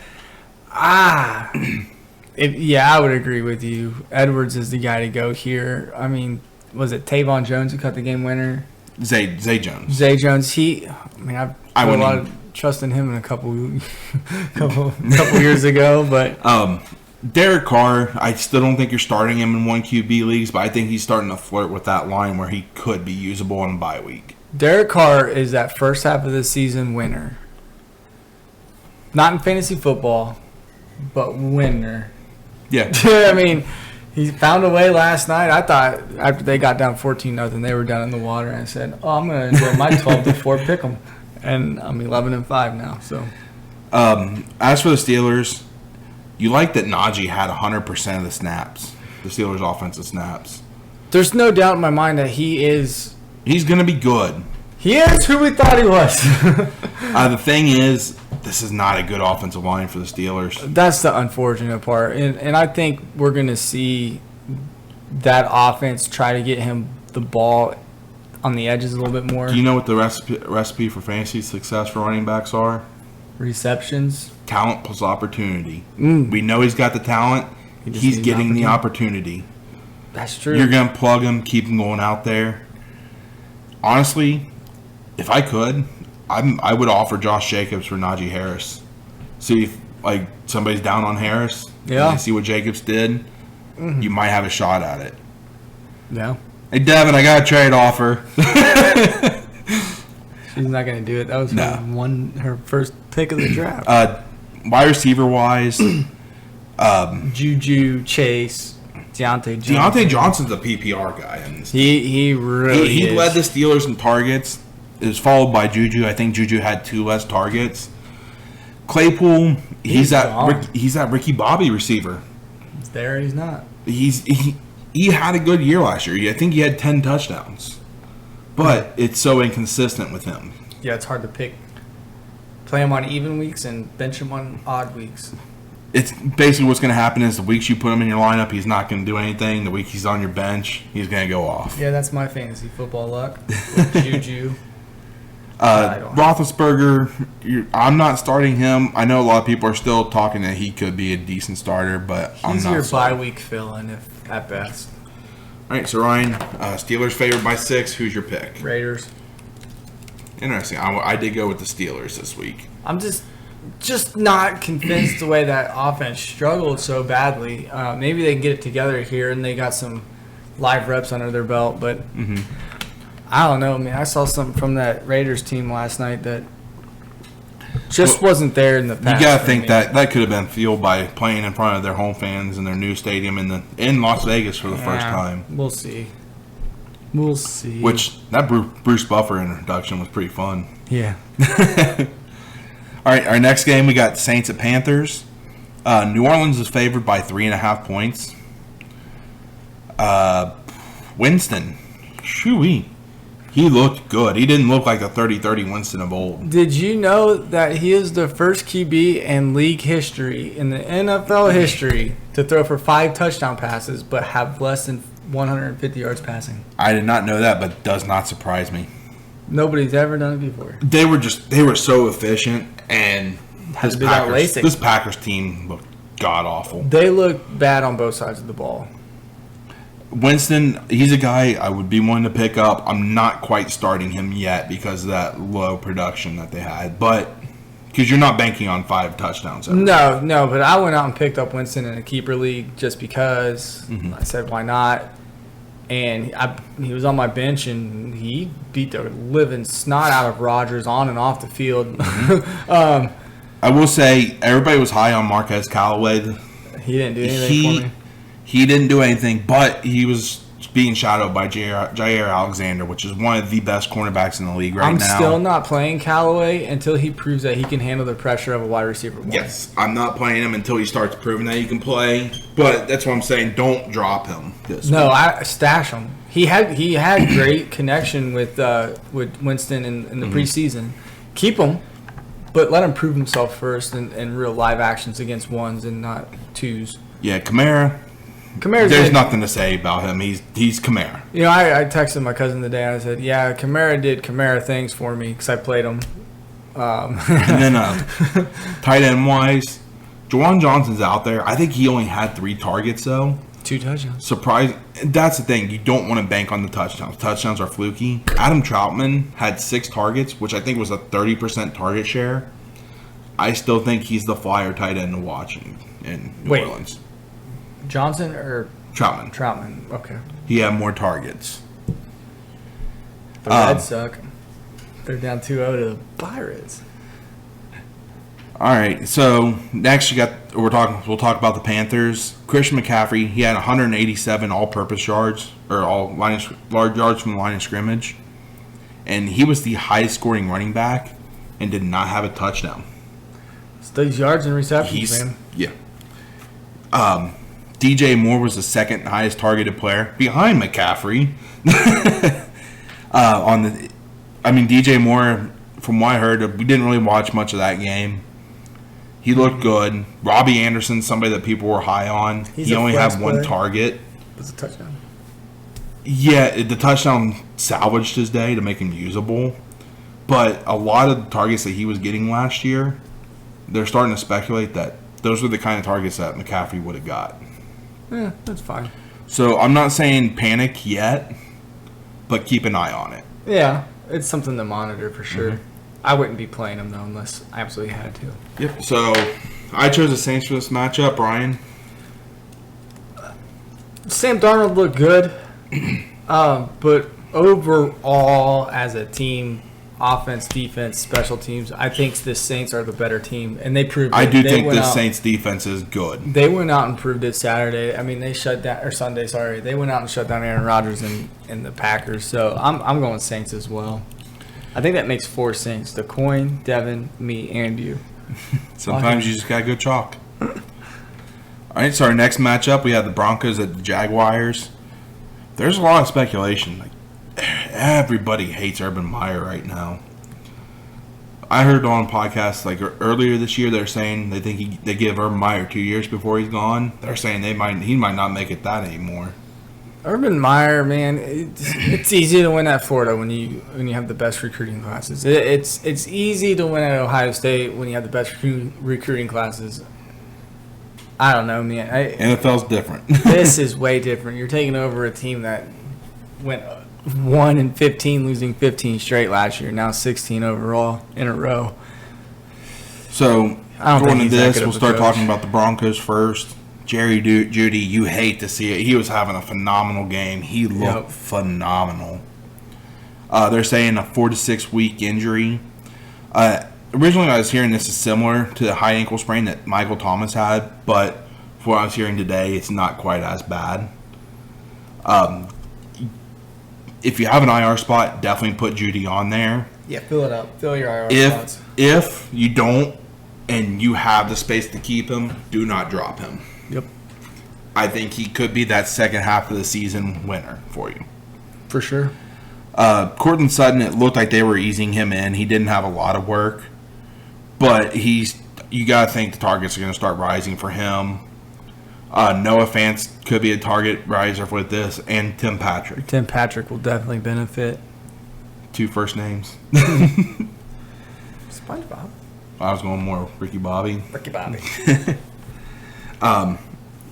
I would agree with you. Edwards is the guy to go here. I mean, was it Tavon Jones who cut the game winner? Zay Jones. Zay Jones. I've put a lot of trust in him in a couple years ago, but Derek Carr, I still don't think you're starting him in 1 QB leagues, but I think he's starting to flirt with that line where he could be usable on a bye week. Derek Carr is that first half of the season winner. Not in fantasy football, but winner. Yeah. I mean, he found a way last night. I thought after they got down 14-0, they were down in the water, and I said, I'm going to enjoy my 12-4 pick 'em. And I'm 11-5 now. So, as for the Steelers, you like that Najee had 100% of the snaps, the Steelers' offensive snaps. There's no doubt in my mind that he's going to be good. He is who we thought he was. The thing is, this is not a good offensive line for the Steelers. That's the unfortunate part. And I think we're going to see that offense try to get him the ball on the edges a little bit more. Do you know what the recipe for fantasy success for running backs are? Receptions. Talent plus opportunity. We know he's got the talent. He's getting the opportunity. That's true. You're going to plug him, keep him going out there. Honestly, if I could, I would offer Josh Jacobs for Najee Harris. See if somebody's down on Harris. Yeah. And see what Jacobs did. Mm-hmm. You might have a shot at it. Yeah. Hey, Devon, I got a trade offer. She's not going to do it. That was her first pick of the draft. Wide receiver-wise, Juju, Chase, Deontay Johnson. Deontay Johnson's a PPR guy. He really He led the Steelers in targets. It was followed by Juju. I think Juju had 2 less targets. Claypool, he's that Ricky Bobby receiver. He's there, he's not. He had a good year last year. I think he had 10 touchdowns. But it's so inconsistent with him. Yeah, it's hard to pick. Play him on even weeks and bench him on odd weeks. It's basically what's going to happen is the weeks you put him in your lineup, he's not going to do anything. The week he's on your bench, he's going to go off. Yeah, that's my fantasy football luck with Juju. Roethlisberger, I'm not starting him. I know a lot of people are still talking that he could be a decent starter, but I'm He's not. your bye starting. week fill-in, if at best. All right, so Ryan, Steelers favored by 6. Who's your pick? Raiders. Interesting. I did go with the Steelers this week. I'm just not convinced the way that offense struggled so badly. Maybe they can get it together here, and they got some live reps under their belt, but I don't know. I mean, I saw something from that Raiders team last night that just wasn't there in the past. You got to think that could have been fueled by playing in front of their home fans in their new stadium in Las Vegas for the first time. We'll see. We'll see. Which, that Bruce Buffer introduction was pretty fun. Yeah. All right, our next game, we got Saints at Panthers. New Orleans is favored by 3.5 points. Winston, shoo-wee. He looked good. He didn't look like the 30-30 Winston of old. Did you know that he is the first QB in league history, in the NFL history, to throw for 5 touchdown passes but have less than 150 yards passing? I did not know that, but does not surprise me. Nobody's ever done it before. They were so efficient, and this Packers team looked god-awful. They look bad on both sides of the ball. Winston, he's a guy I would be willing to pick up. I'm not quite starting him yet because of that low production that they had, but because you're not banking on 5 touchdowns. No, but I went out and picked up Winston in a keeper league just because. I said, why not? And he was on my bench, and he beat the living snot out of Rodgers on and off the field. I will say, everybody was high on Marquez Callaway. He didn't do anything for me. He didn't do anything, but he was being shadowed by Jair Alexander, which is one of the best cornerbacks in the league now. I'm still not playing Callaway until he proves that he can handle the pressure of a wide receiver. Yes, I'm not playing him until he starts proving that he can play. But that's what I'm saying. Don't drop him. I stash him. He had great connection with Winston in the preseason. Keep him, but let him prove himself first in real live actions against ones and not twos. Yeah, Kamara. There's nothing to say about him. He's Kamara. You know, I texted my cousin today and I said, yeah, Kamara did Kamara things for me because I played him. And then tight end wise, Juwan Johnson's out there. I think he only had 3 targets though. 2 touchdowns. Surprise! That's the thing. You don't want to bank on the touchdowns. Touchdowns are fluky. Adam Troutman had 6 targets, which I think was a 30% target share. I still think he's the flyer tight end to watch in New Orleans. Johnson or Troutman? Troutman. Okay. He had more targets. The Reds suck. They're down 2-0 to the Pirates. All right. So next, we'll talk about the Panthers. Christian McCaffrey. He had 187 all-purpose yards or large yards from the line of scrimmage, and he was the highest-scoring running back and did not have a touchdown. It's those yards and receptions, man. Yeah. DJ Moore was the second highest targeted player behind McCaffrey. DJ Moore, from what I heard, we didn't really watch much of that game. He looked good. Robbie Anderson, somebody that people were high on. He only had 1 target. It was a touchdown. Yeah, the touchdown salvaged his day to make him usable. But a lot of the targets that he was getting last year, they're starting to speculate that those were the kind of targets that McCaffrey would have got. Yeah, that's fine. So I'm not saying panic yet, but keep an eye on it. Yeah, it's something to monitor for sure. I wouldn't be playing him, though, unless I absolutely had to. Yep. So I chose the Saints for this matchup, Brian. Sam Darnold looked good, but overall, as a team, offense, defense, special teams, I think the Saints are the better team, and they proved it. I do think the Saints defense is good. They went out and proved it Saturday. I mean, they shut down, or Sunday, sorry. They went out and shut down Aaron Rodgers and the Packers. So I'm going Saints as well. I think that makes 4 Saints: the coin, Devon, me, and you. Sometimes you just gotta go chalk. All right, so our next matchup, we have the Broncos at the Jaguars. There's a lot of speculation. Everybody hates Urban Meyer right now. I heard on podcasts earlier this year, they're saying they think they give Urban Meyer 2 years before he's gone. They're saying he might not make it that anymore. Urban Meyer, man, it's easy to win at Florida when you have the best recruiting classes. It's easy to win at Ohio State when you have the best recruiting classes. I don't know, man. NFL's different. This is way different. You're taking over a team that went 1-15, losing 15 straight last year. Now 16 overall in a row. So I don't going think to he's that this, good of we'll a start coach. talking about the Broncos first. Jerry Jeudy, you hate to see it. He was having a phenomenal game. He looked phenomenal. They're saying a 4 to 6 week injury. Originally, I was hearing this is similar to the high ankle sprain that Michael Thomas had, but from what I was hearing today, it's not quite as bad. If you have an IR spot, definitely put Jeudy on there. Yeah, fill it up. Fill your IR spots. If you don't and you have the space to keep him, do not drop him. Yep. I think he could be that second half of the season winner for you. For sure. Courtland Sutton, it looked like they were easing him in. He didn't have a lot of work. But you got to think the targets are going to start rising for him. Noah Fant could be a target riser with this. And Tim Patrick. Tim Patrick will definitely benefit. 2 first names. SpongeBob. I was going more Ricky Bobby. Ricky Bobby. The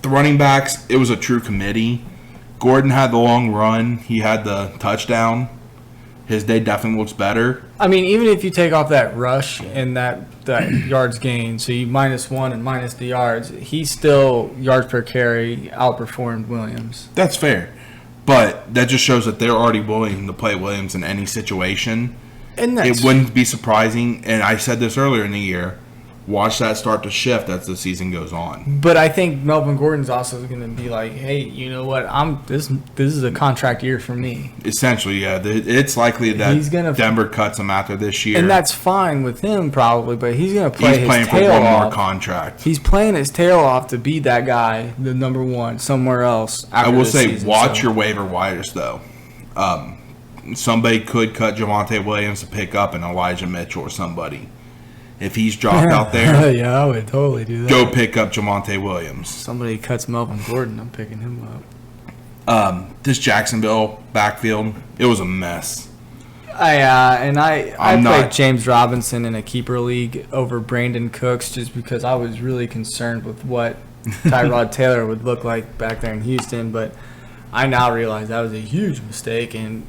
running backs, it was a true committee. Gordon had the long run. He had the touchdown. His day definitely looks better. I mean, even if you take off that rush and that yards gain, so you -1 and minus the yards, he still, yards per carry, outperformed Williams. That's fair. But that just shows that they're already willing to play Williams in any situation. And It wouldn't be surprising, and I said this earlier in the year, watch that start to shift as the season goes on. But I think Melvin Gordon's also going to be like, hey, you know what? This is a contract year for me. Essentially, yeah. It's likely that Denver cuts him after this year. And that's fine with him probably, but he's going to play his playing tail for one off. more contract. He's playing his tail off to be that guy, the number one, somewhere else. I will this say, season, watch so. your waiver wires, though. Somebody could cut Javonte Williams to pick up an Elijah Mitchell or somebody. If he's dropped out there, yeah, I would totally do that. go pick up Javonte Williams. Somebody cuts Melvin Gordon, I'm picking him up. This Jacksonville backfield, it was a mess. I played James Robinson in a keeper league over Brandon Cooks just because I was really concerned with what Tyrod Taylor would look like back there in Houston, but I now realize that was a huge mistake, and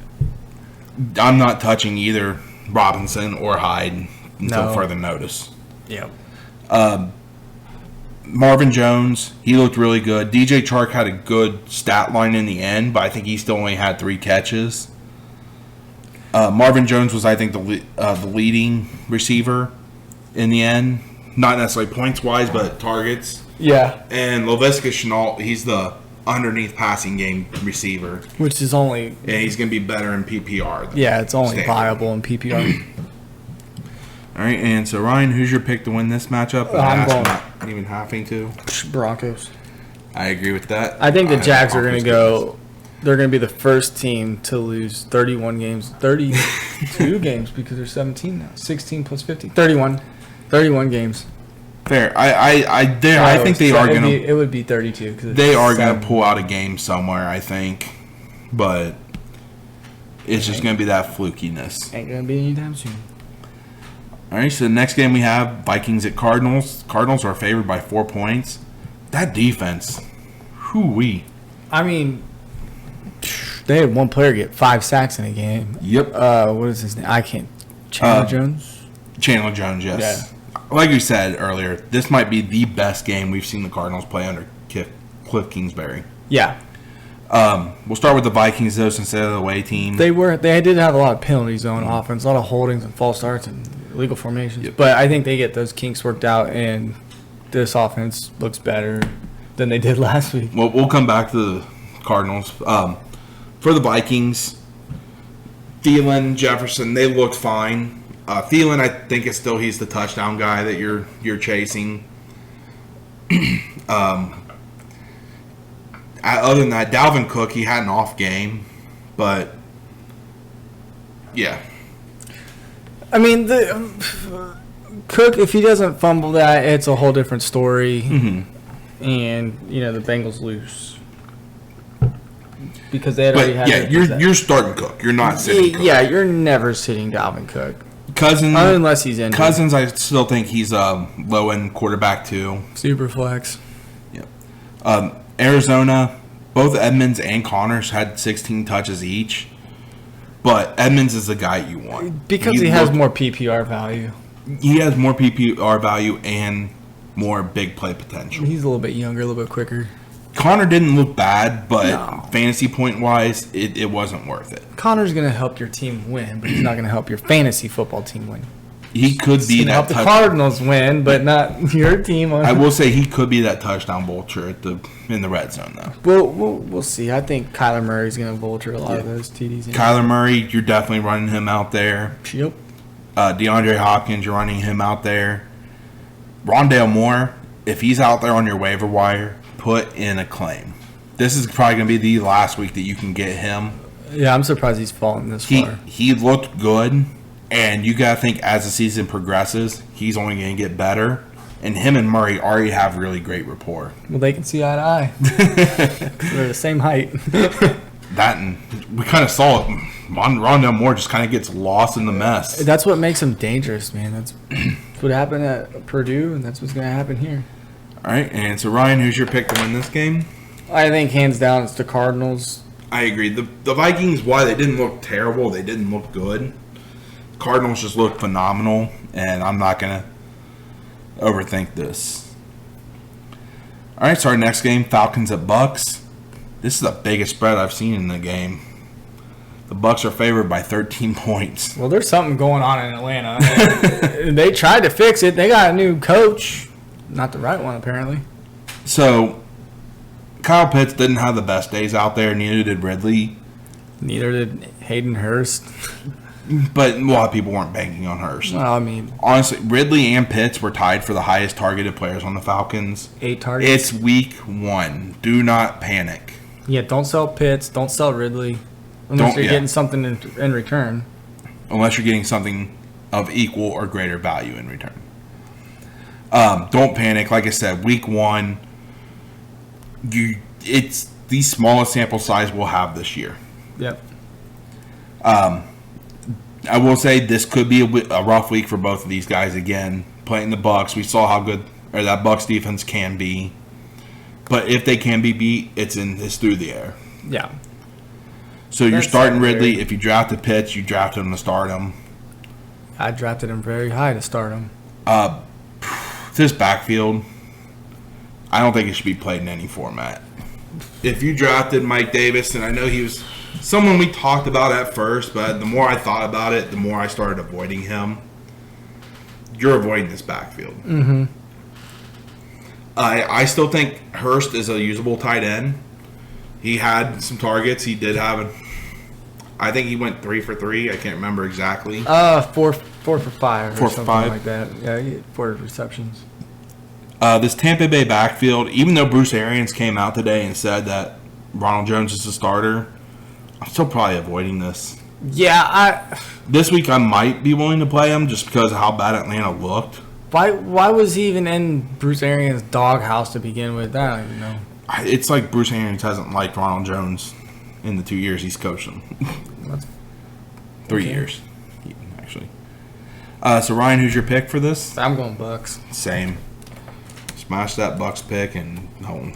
I'm not touching either Robinson or Hyde until further notice. Yep. Marvin Jones, he looked really good. DJ Chark had a good stat line in the end, but I think he still only had 3 catches. Marvin Jones was, I think, the leading receiver in the end. Not necessarily points-wise, but targets. Yeah. And Laviska Shenault, he's the underneath passing game receiver. Which is only... And he's going to be better in PPR. Yeah, it's only standard. viable in PPR. All right, and so, Ryan, who's your pick to win this matchup? I'm going... Not even having to. Broncos. I agree with that. I think the Jags are going to go... They're going to be the first team to lose 31 games. 32 games because they're 17 now. 16 plus 50. 31 games. Fair. I think they are going to... It would be 32. They are going to pull out a game somewhere, I think. But it's just going to be that flukiness. Ain't going to be anytime soon. All right, so the next game we have Vikings at Cardinals. Cardinals are favored by 4 points. That defense, hoo-wee. I mean, they had one player get 5 sacks in a game. Yep. What is his name? I can't. Chandler Jones? Chandler Jones, yes. Yeah. Like you said earlier, this might be the best game we've seen the Cardinals play under Cliff Kingsbury. Yeah. We'll start with the Vikings, though, since they're the away team. They did have a lot of penalties on offense, a lot of holdings and false starts and illegal formations. Yep. But I think they get those kinks worked out, and this offense looks better than they did last week. Well, we'll come back to the Cardinals. For the Vikings, Thielen, Jefferson, they looked fine. Thielen, I think he's the touchdown guy that you're chasing. Other than that, Dalvin Cook, he had an off game, but yeah. I mean, Cook, if he doesn't fumble that, it's a whole different story. Mm-hmm. And, the Bengals lose. because they had already But had. you're starting Cook. You're not sitting Cook. Yeah, you're never sitting Dalvin Cook. Cousins, unless he's injured. Cousins, I still think he's a low end quarterback too. Super flex. Yeah. Arizona, both Edmonds and Connors had 16 touches each, but Edmonds is the guy you want because he has more PPR value. He has more PPR value and more big play potential. He's a little bit younger, a little bit quicker. Connor didn't look bad, but fantasy point wise, it wasn't worth it. Connor's going to help your team win, but he's not going to help your fantasy football team win. He could be that. Help the Cardinals win, but not your team. I will say he could be that touchdown vulture in the red zone, though. We'll see. I think Kyler Murray's going to vulture a lot of those TDs. Kyler Murray, you're definitely running him out there. Yep. DeAndre Hopkins, you're running him out there. Rondale Moore, if he's out there on your waiver wire, put in a claim. This is probably going to be the last week that you can get him. Yeah, I'm surprised he's fallen this far. He looked good, and you got to think as the season progresses, he's only going to get better. And him and Murray already have really great rapport. Well, they can see eye to eye. They're the same height. That, and we kind of saw it. Rondale Moore just kind of gets lost in the mess. That's what makes him dangerous, man. That's what happened at Purdue, and that's what's going to happen here. All right, and so Ryan, who's your pick to win this game? I think hands down it's the Cardinals. I agree. The Vikings, why they didn't look terrible, they didn't look good. Cardinals just looked phenomenal, and I'm not going to overthink this. All right, so our next game, Falcons at Bucks. This is the biggest spread I've seen in the game. The Bucks are favored by 13 points. Well, there's something going on in Atlanta. They tried to fix it. They got a new coach. Not the right one, apparently. So, Kyle Pitts didn't have the best days out there. Neither did Ridley. Neither did Hayden Hurst. But a lot of people weren't banking on Hurst. Well, I mean, honestly, Ridley and Pitts were tied for the highest targeted players on the Falcons. 8 targets. It's week 1. Do not panic. Yeah, don't sell Pitts. Don't sell Ridley. Unless you're getting something in return. Unless you're getting something of equal or greater value in return. Don't panic. Like I said, week 1, it's the smallest sample size we'll have this year. Yep. I will say this could be a rough week for both of these guys again. Playing the Bucks, we saw how good that Bucks defense can be. But if they can be beat, it's through the air. Yeah. So you're starting Ridley. If you drafted Pitts, you drafted him to start him. I drafted him very high to start him. This backfield, I don't think it should be played in any format. If you drafted Mike Davis, and I know he was someone we talked about at first, but the more I thought about it, the more I started avoiding him. You're avoiding this backfield. Mm-hmm. I still think Hurst is a usable tight end. He had some targets. He did have I think he went 3 for 3. I can't remember exactly. 4 for 5 or 4 for something 5 like that. Yeah, he had 4 receptions. This Tampa Bay backfield, even though Bruce Arians came out today and said that Ronald Jones is the starter, I'm still probably avoiding this. Yeah, This week I might be willing to play him just because of how bad Atlanta looked. Why was he even in Bruce Arians' doghouse to begin with? I don't even know. It's like Bruce Arians hasn't liked Ronald Jones in the 2 years he's coached him. 3 years, actually. So Ryan, who's your pick for this? I'm going Bucks. Same. Smash that Bucks pick and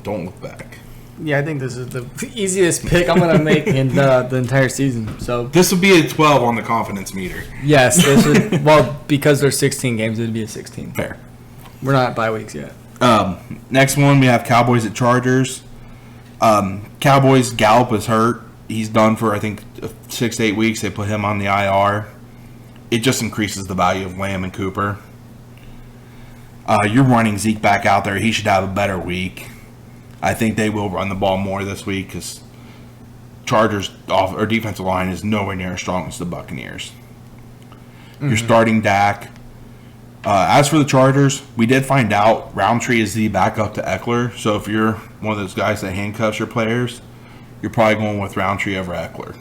don't look back. Yeah, I think this is the easiest pick I'm going to make in the entire season. So this would be a 12 on the confidence meter. Yes, this would, well, because there's 16 games, it would be a 16. Fair. We're not at bye weeks yet. Next one, we have Cowboys at Chargers. Cowboys, Gallup is hurt. He's done for, I think, 6 to 8 weeks. They put him on the IR. It just increases the value of Lamb and Cooper. You're running Zeke back out there. He should have a better week. I think they will run the ball more this week because Chargers' defensive line is nowhere near as strong as the Buccaneers. Mm-hmm. You're starting Dak. As for the Chargers, we did find out Roundtree is the backup to Eckler. So if you're one of those guys that handcuffs your players, you're probably going with Roundtree over Eckler.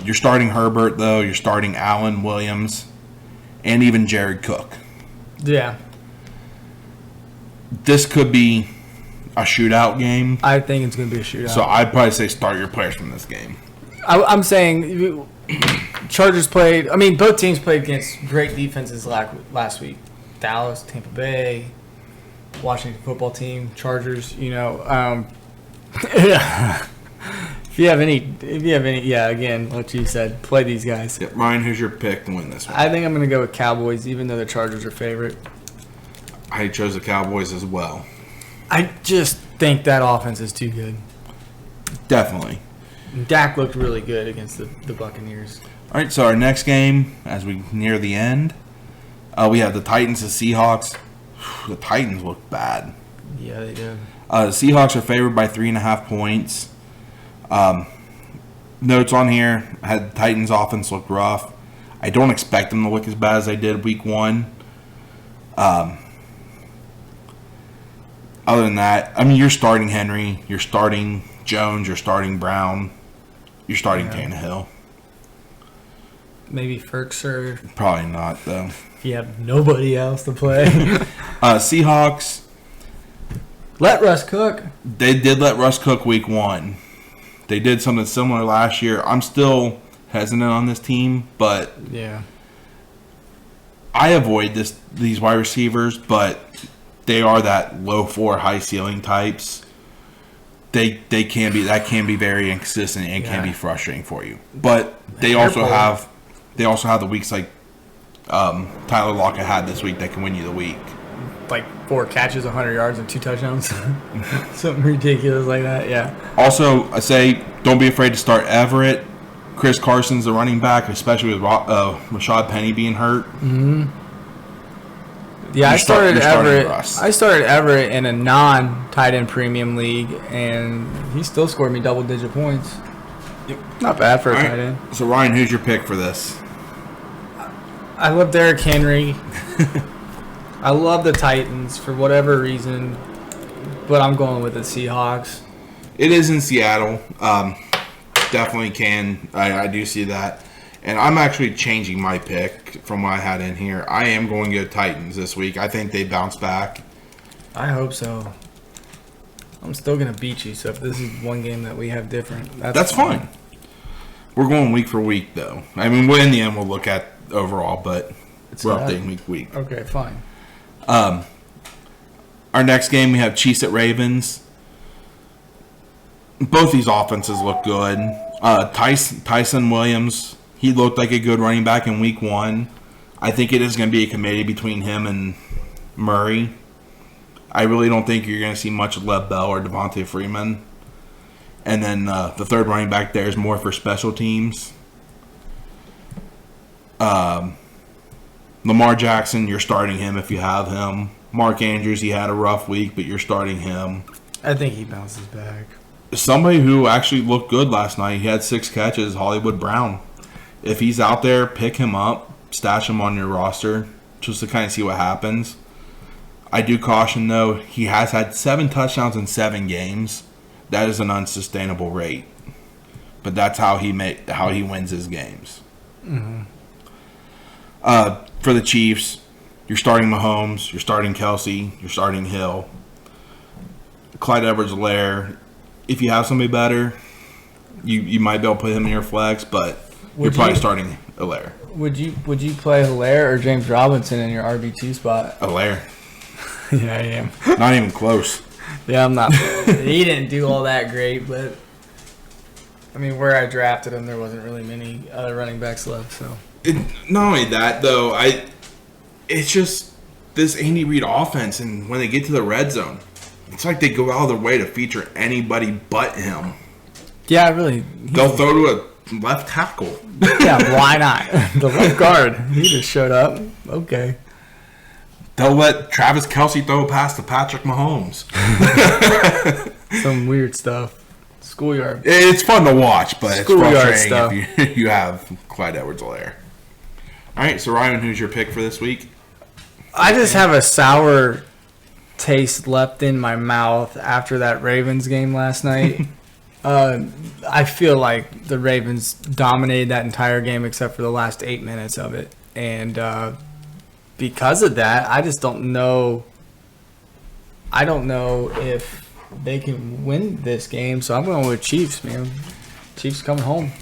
You're starting Herbert, though. You're starting Allen, Williams, and even Jared Cook. Yeah. This could be a shootout game. I think it's going to be a shootout. So I'd probably say start your players from this game. I'm saying Chargers played. I mean, both teams played against great defenses last week. Dallas, Tampa Bay, Washington football team, Chargers. If you have any, yeah. Again, what you said, play these guys. Yeah, Ryan, who's your pick to win this one? I think I'm going to go with Cowboys, even though the Chargers are favorite. I chose the Cowboys as well. I just think that offense is too good. Definitely. Dak looked really good against the Buccaneers. All right, so our next game, as we near the end, we have the Titans and Seahawks. The Titans look bad. Yeah, they do. The Seahawks are favored by 3.5 points. Notes on here, had the Titans offense look rough. I don't expect them to look as bad as they did week 1. Other than that, I mean, you're starting Henry, you're starting Jones, you're starting Brown, you're starting Tannehill. Maybe Ferkser. Probably not, though. If you have nobody else to play. Seahawks. Let Russ cook. They did let Russ cook week 1. They did something similar last year. I'm still hesitant on this team, but yeah, I avoid these wide receivers, but they are that low floor, high ceiling types. They can be very inconsistent and can be frustrating for you. But they also have the weeks like Tyler Lockett had this week that can win you the week. Like 4 catches, 100 yards, and 2 touchdowns. Something ridiculous like that, yeah. Also, I say don't be afraid to start Everett. Chris Carson's the running back, especially with Rashad Penny being hurt. Mm-hmm. Yeah, I started Everett. I started Everett in a non-tight end premium league, and he still scored me double-digit points. Yep. Not bad for a tight end. So, Ryan, who's your pick for this? I love Derrick Henry. I love the Titans for whatever reason, but I'm going with the Seahawks. It is in Seattle. Definitely can. I do see that. And I'm actually changing my pick from what I had in here. I am going to go Titans this week. I think they bounce back. I hope so. I'm still going to beat you, so if this is one game that we have different, that's fine. We're going week for week, though. I mean, in the end, we'll look at overall, but we're updating week to week. Okay, fine. Our next game, we have Chiefs at Ravens. Both these offenses look good. Tyson Williams, he looked like a good running back in week 1. I think it is going to be a committee between him and Murray. I really don't think you're going to see much of Lev Bell or Devontae Freeman. And then the third running back there is more for special teams. Lamar Jackson, you're starting him if you have him. Mark Andrews, he had a rough week, but you're starting him. I think he bounces back. Somebody who actually looked good last night, he had 6 catches, Hollywood Brown. If he's out there, pick him up, stash him on your roster, just to kind of see what happens. I do caution, though, he has had 7 touchdowns in 7 games. That is an unsustainable rate. But that's how he wins his games. Mm-hmm. For the Chiefs, you're starting Mahomes, you're starting Kelsey, you're starting Hill. Clyde Edwards-Helaire, if you have somebody better, you might be able to put him in your flex, but you're probably starting Helaire. Would you play Helaire or James Robinson in your RB2 spot? Helaire. Yeah, I am. Not even close. Yeah, I'm not. He didn't do all that great, but I mean, where I drafted him, there wasn't really many other running backs left. So not only that, though, it's just this Andy Reid offense, and when they get to the red zone, it's like they go out of their way to feature anybody but him. Yeah, really. They'll throw to a left tackle. Yeah, why not? The left guard, he just showed up. Okay. They'll let Travis Kelce throw a pass to Patrick Mahomes. Some weird stuff. Schoolyard. It's fun to watch, but it's frustrating stuff. if you have Clyde Edwards-Helaire. All right, so Ryan, who's your pick for this week? I just have a sour taste left in my mouth after that Ravens game last night. I feel like the Ravens dominated that entire game except for the last 8 minutes of it. And because of that, I just don't know. I don't know if they can win this game. So I'm going with Chiefs, man. Chiefs coming home.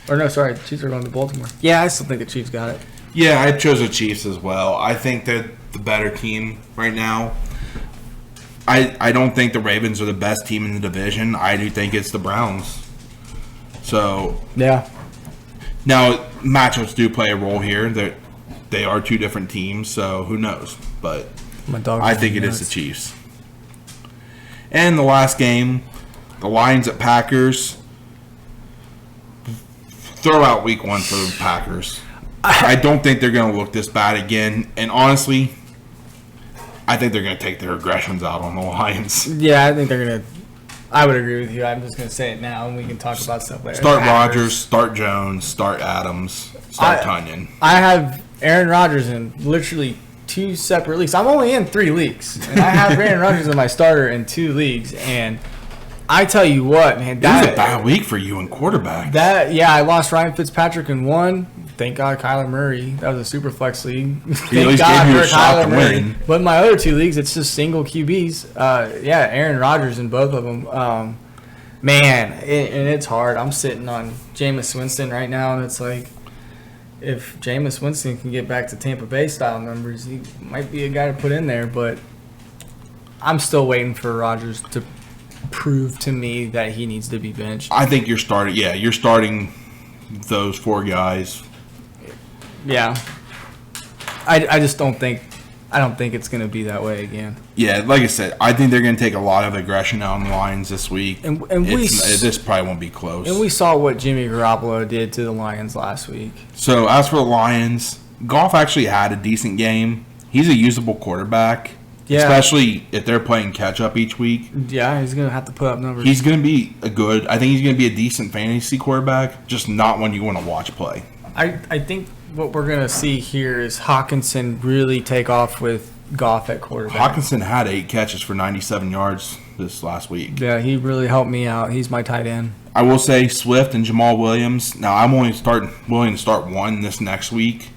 Or no, sorry, Chiefs are going to Baltimore. Yeah, I still think the Chiefs got it. Yeah, I chose the Chiefs as well. I think they're the better team right now. I don't think the Ravens are the best team in the division. I do think it's the Browns. So Yeah. now matchups do play a role here. They are two different teams, so who knows? But My dog. I think it is the Chiefs. And the last game, the Lions at Packers. Throw out week 1 for the Packers. I don't think they're going to look this bad again. And honestly, I think they're going to take their aggressions out on the Lions. Yeah, I think they're going to. I would agree with you. I'm just going to say it now, and we can talk about stuff later. Start Rodgers, start Jones, start Adams, start Tunyon. I have Aaron Rodgers in literally 2 separate leagues. I'm only in 3 leagues, and I have Aaron Rodgers as my starter in 2 leagues. And I tell you what, man, That was a bad week for you in quarterback. I lost Ryan Fitzpatrick in 1. Thank God Kyler Murray. That was a super flex league. He at least gave you a shot to win. But in my other 2 leagues, it's just single QBs. Aaron Rodgers in both of them. Man, and it's hard. I'm sitting on Jameis Winston right now, and it's like, if Jameis Winston can get back to Tampa Bay style numbers, he might be a guy to put in there. But I'm still waiting for Rodgers to prove to me that he needs to be benched. I think you're starting those 4 guys. Yeah. I just don't think it's going to be that way again. Yeah, like I said, I think they're going to take a lot of aggression out on the Lions this week. And this probably won't be close. And we saw what Jimmy Garoppolo did to the Lions last week. So as for the Lions, Goff actually had a decent game. He's a usable quarterback, especially if they're playing catch up each week. Yeah, he's going to have to put up numbers. He's going to be I think he's going to be a decent fantasy quarterback, just not one you want to watch play. I think what we're going to see here is Hawkinson really take off with Goff at quarterback. Hawkinson had 8 catches for 97 yards this last week. Yeah, he really helped me out. He's my tight end. I will say Swift and Jamal Williams. Now, I'm only willing to start one this next week,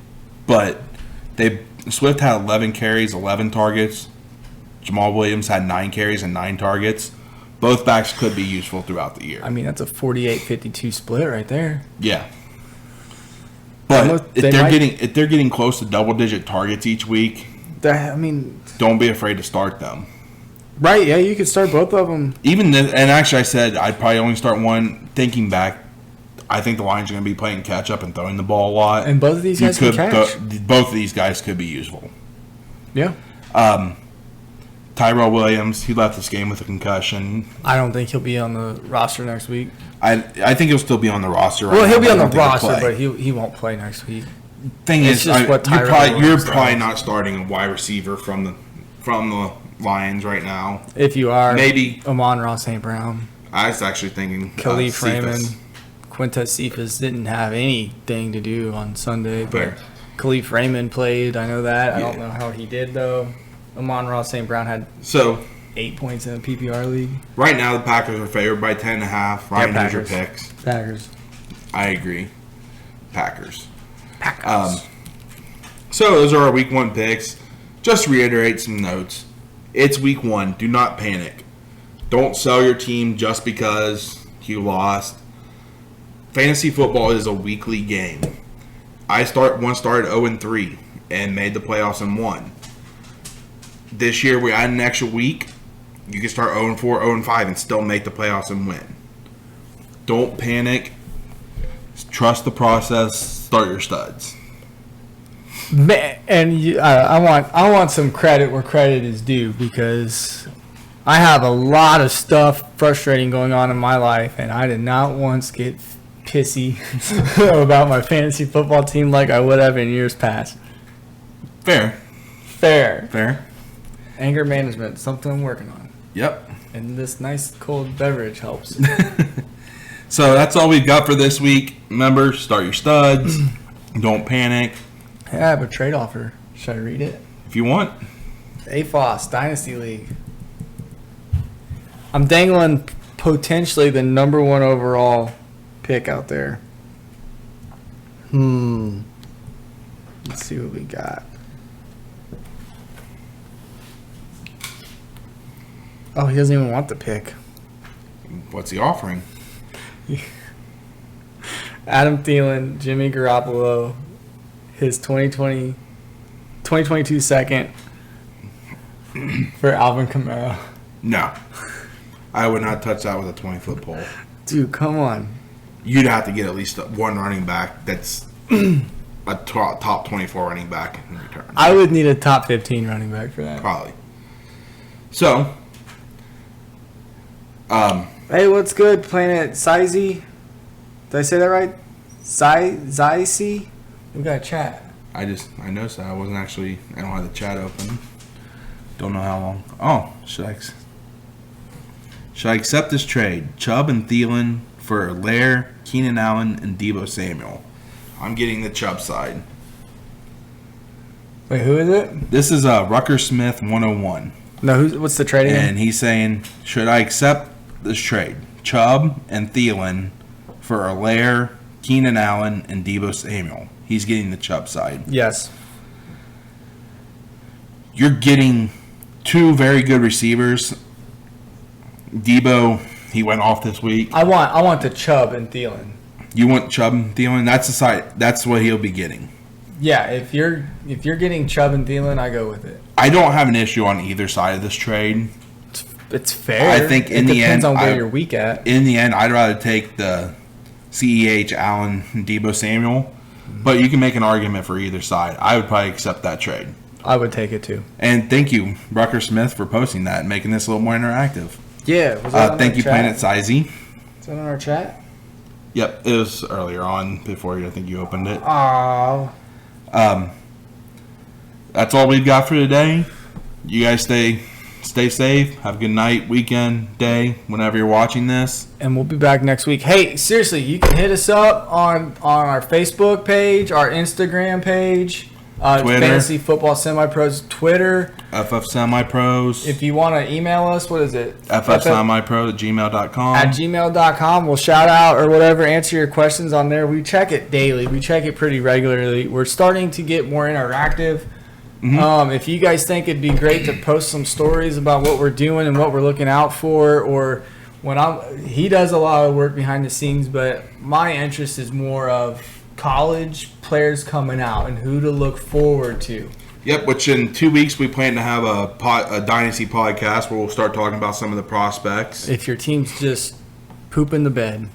but Swift had 11 carries, 11 targets. Jamal Williams had 9 carries and 9 targets. Both backs could be useful throughout the year. I mean, that's a 48-52 split right there. Yeah. But if they're getting close to double-digit targets each week, don't be afraid to start them. Right? Yeah, you could start both of them. And actually, I said I'd probably only start one. Thinking back, I think the Lions are going to be playing catch up and throwing the ball a lot. And both of these guys can catch. Both of these guys could be useful. Yeah. Tyrell Williams, he left this game with a concussion. I don't think he'll be on the roster next week. I think he'll still be on the roster. Well, he'll be on the roster, but he won't play next week. Thing is, you're probably not starting a wide receiver from the Lions right now. If you are, maybe Amon-Ra St. Brown. I was actually thinking Khalif Raymond. Quintez Cephas didn't have anything to do on Sunday, but Khalif Raymond played. I know that. I don't know how he did though. Amon-Ra St. Brown had 8 points in a PPR league. Right now, the Packers are favored by 10.5. Ryan, who's your picks? Packers. I agree. Packers. So those are our Week 1 picks. Just to reiterate some notes. It's Week 1. Do not panic. Don't sell your team just because you lost. Fantasy football is a weekly game. I started 0-3 and made the playoffs in 1. This year, we add an extra week. You can start 0-4, 0-5, and still make the playoffs and win. Don't panic. Trust the process. Start your studs. And I want some credit where credit is due, because I have a lot of stuff frustrating going on in my life, and I did not once get pissy about my fantasy football team like I would have in years past. Fair. Anger management, something I'm working on. Yep. And this nice cold beverage helps. So that's all we've got for this week. Remember, start your studs. Don't panic. Hey, I have a trade offer. Should I read it? If you want. AFOS Dynasty League. I'm dangling potentially the number 1 overall pick out there. Let's see what we got. Oh, he doesn't even want the pick. What's he offering? Adam Thielen, Jimmy Garoppolo, his 2022 second for Alvin Kamara. No. I would not touch that with a 20-foot pole. Dude, come on. You'd have to get at least one running back that's a top 24 running back in return. I would need a top 15 running back for that. Probably. So, Hey, what's good? Playing at Sizey. Did I say that right? Sizey? We got a chat. I noticed that. I don't have the chat open. Don't know how long. Oh, should I accept this trade? Chubb and Thielen for Lair, Keenan Allen, and Deebo Samuel. I'm getting the Chubb side. Wait, who is it? This is Rucker Smith 101. No, what's the trade again? And he's saying, should I accept this trade? Chubb and Thielen for Lair, Keenan Allen, and Deebo Samuel. He's getting the Chubb side. Yes. You're getting two very good receivers. Deebo, he went off this week. I want the Chubb and Thielen. You want Chubb and Thielen? That's the side. That's what he'll be getting. Yeah, if you're getting Chubb and Thielen, I go with it. I don't have an issue on either side of this trade. It's fair. I think in the end, depends on where you're weak at. In the end, I'd rather take the CEH Allen and Deebo Samuel, but you can make an argument for either side. I would probably accept that trade. I would take it too. And thank you, Rucker Smith, for posting that and making this a little more interactive. Yeah. Was that on thank our you, chat? Planet Sizey. Is that on our chat? Yep, it was earlier on before I think you opened it. Oh. That's all we've got for today. You guys stay safe. Have a good night, weekend, day, whenever you're watching this. And we'll be back next week. Hey, seriously, you can hit us up on our Facebook page, our Instagram page, Twitter. Fantasy Football Semi-Pros, Twitter. FF Semi-Pros. If you want to email us, what is it? ffsemipros@gmail.com. At gmail.com. We'll shout out or whatever, answer your questions on there. We check it daily. We check it pretty regularly. We're starting to get more interactive. Mm-hmm. If you guys think it'd be great to post some stories about what we're doing and what we're looking out for, or he does a lot of work behind the scenes, but my interest is more of college players coming out and who to look forward to. Yep, which in 2 weeks we plan to have a Dynasty podcast where we'll start talking about some of the prospects. If your team's just pooping the bed,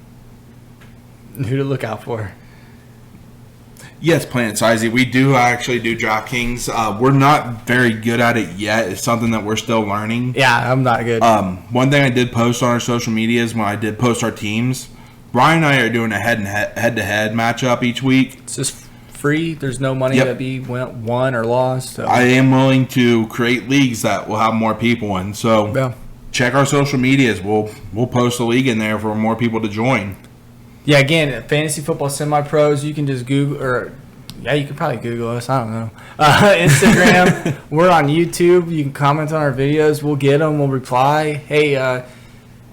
who to look out for. Yes, Planet Sizey. We do actually do DraftKings. We're not very good at it yet. It's something that we're still learning. Yeah, I'm not good. One thing I did post on our social media is when I did post our teams, Brian and I are doing a head-to-head matchup each week. It's just free. There's no money to be won or lost. So. I am willing to create leagues that will have more people in. So check our social medias. We'll post a league in there for more people to join. Yeah, again, Fantasy Football Semi-Pros, you can just Google, or you could probably Google us, I don't know. Instagram, we're on YouTube, you can comment on our videos, we'll get them, we'll reply. Hey,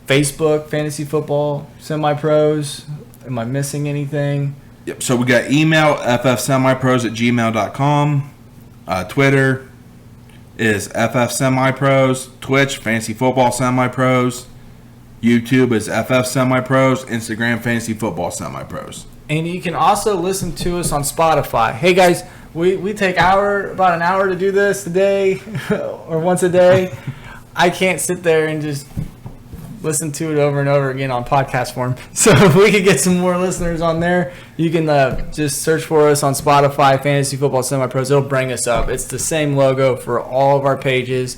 Facebook, Fantasy Football Semi-Pros, am I missing anything? Yep, so we got email, ffsemipros@gmail.com, Twitter is ffsemipros, Twitch, Fantasy Football Semi-Pros, YouTube is FF Semi-Pros, Instagram Fantasy Football Semi-Pros. And you can also listen to us on Spotify. Hey guys, we take about an hour to do this a day or once a day. I can't sit there and just listen to it over and over again on podcast form. So if we could get some more listeners on there, you can just search for us on Spotify, Fantasy Football Semi-Pros. It'll bring us up. It's the same logo for all of our pages,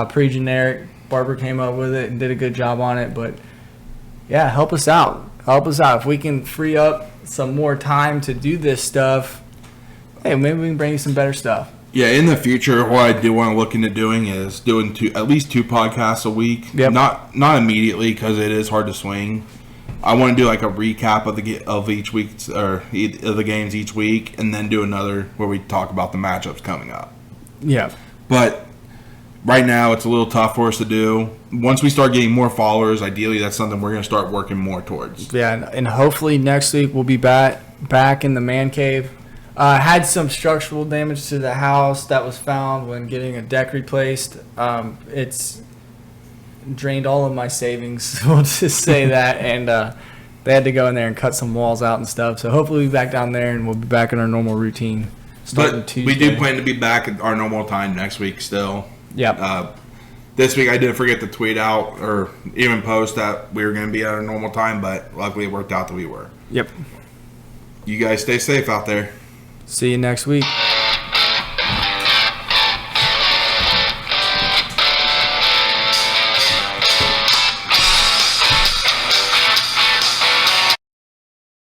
pretty generic. Barber came up with it and did a good job on it, but yeah, help us out. If we can free up some more time to do this stuff, hey, maybe we can bring you some better stuff. Yeah, in the future, what I do want to look into doing is doing at least 2 podcasts a week. Yep. Not immediately because it is hard to swing. I want to do like a recap of each week or of the games each week, and then do another where we talk about the matchups coming up. Yeah, but right now, it's a little tough for us to do. Once we start getting more followers, ideally, that's something we're going to start working more towards. Yeah, and hopefully next week we'll be back in the man cave. Had some structural damage to the house that was found when getting a deck replaced. It's drained all of my savings. We'll just say that. And they had to go in there and cut some walls out and stuff. So hopefully we'll be back down there and we'll be back in our normal routine starting But Tuesday. we do plan to be back at our normal time next week still. Yep. This week I did forget to tweet out or even post that we were going to be at our normal time, but luckily it worked out that we were. Yep. You guys stay safe out there. See you next week.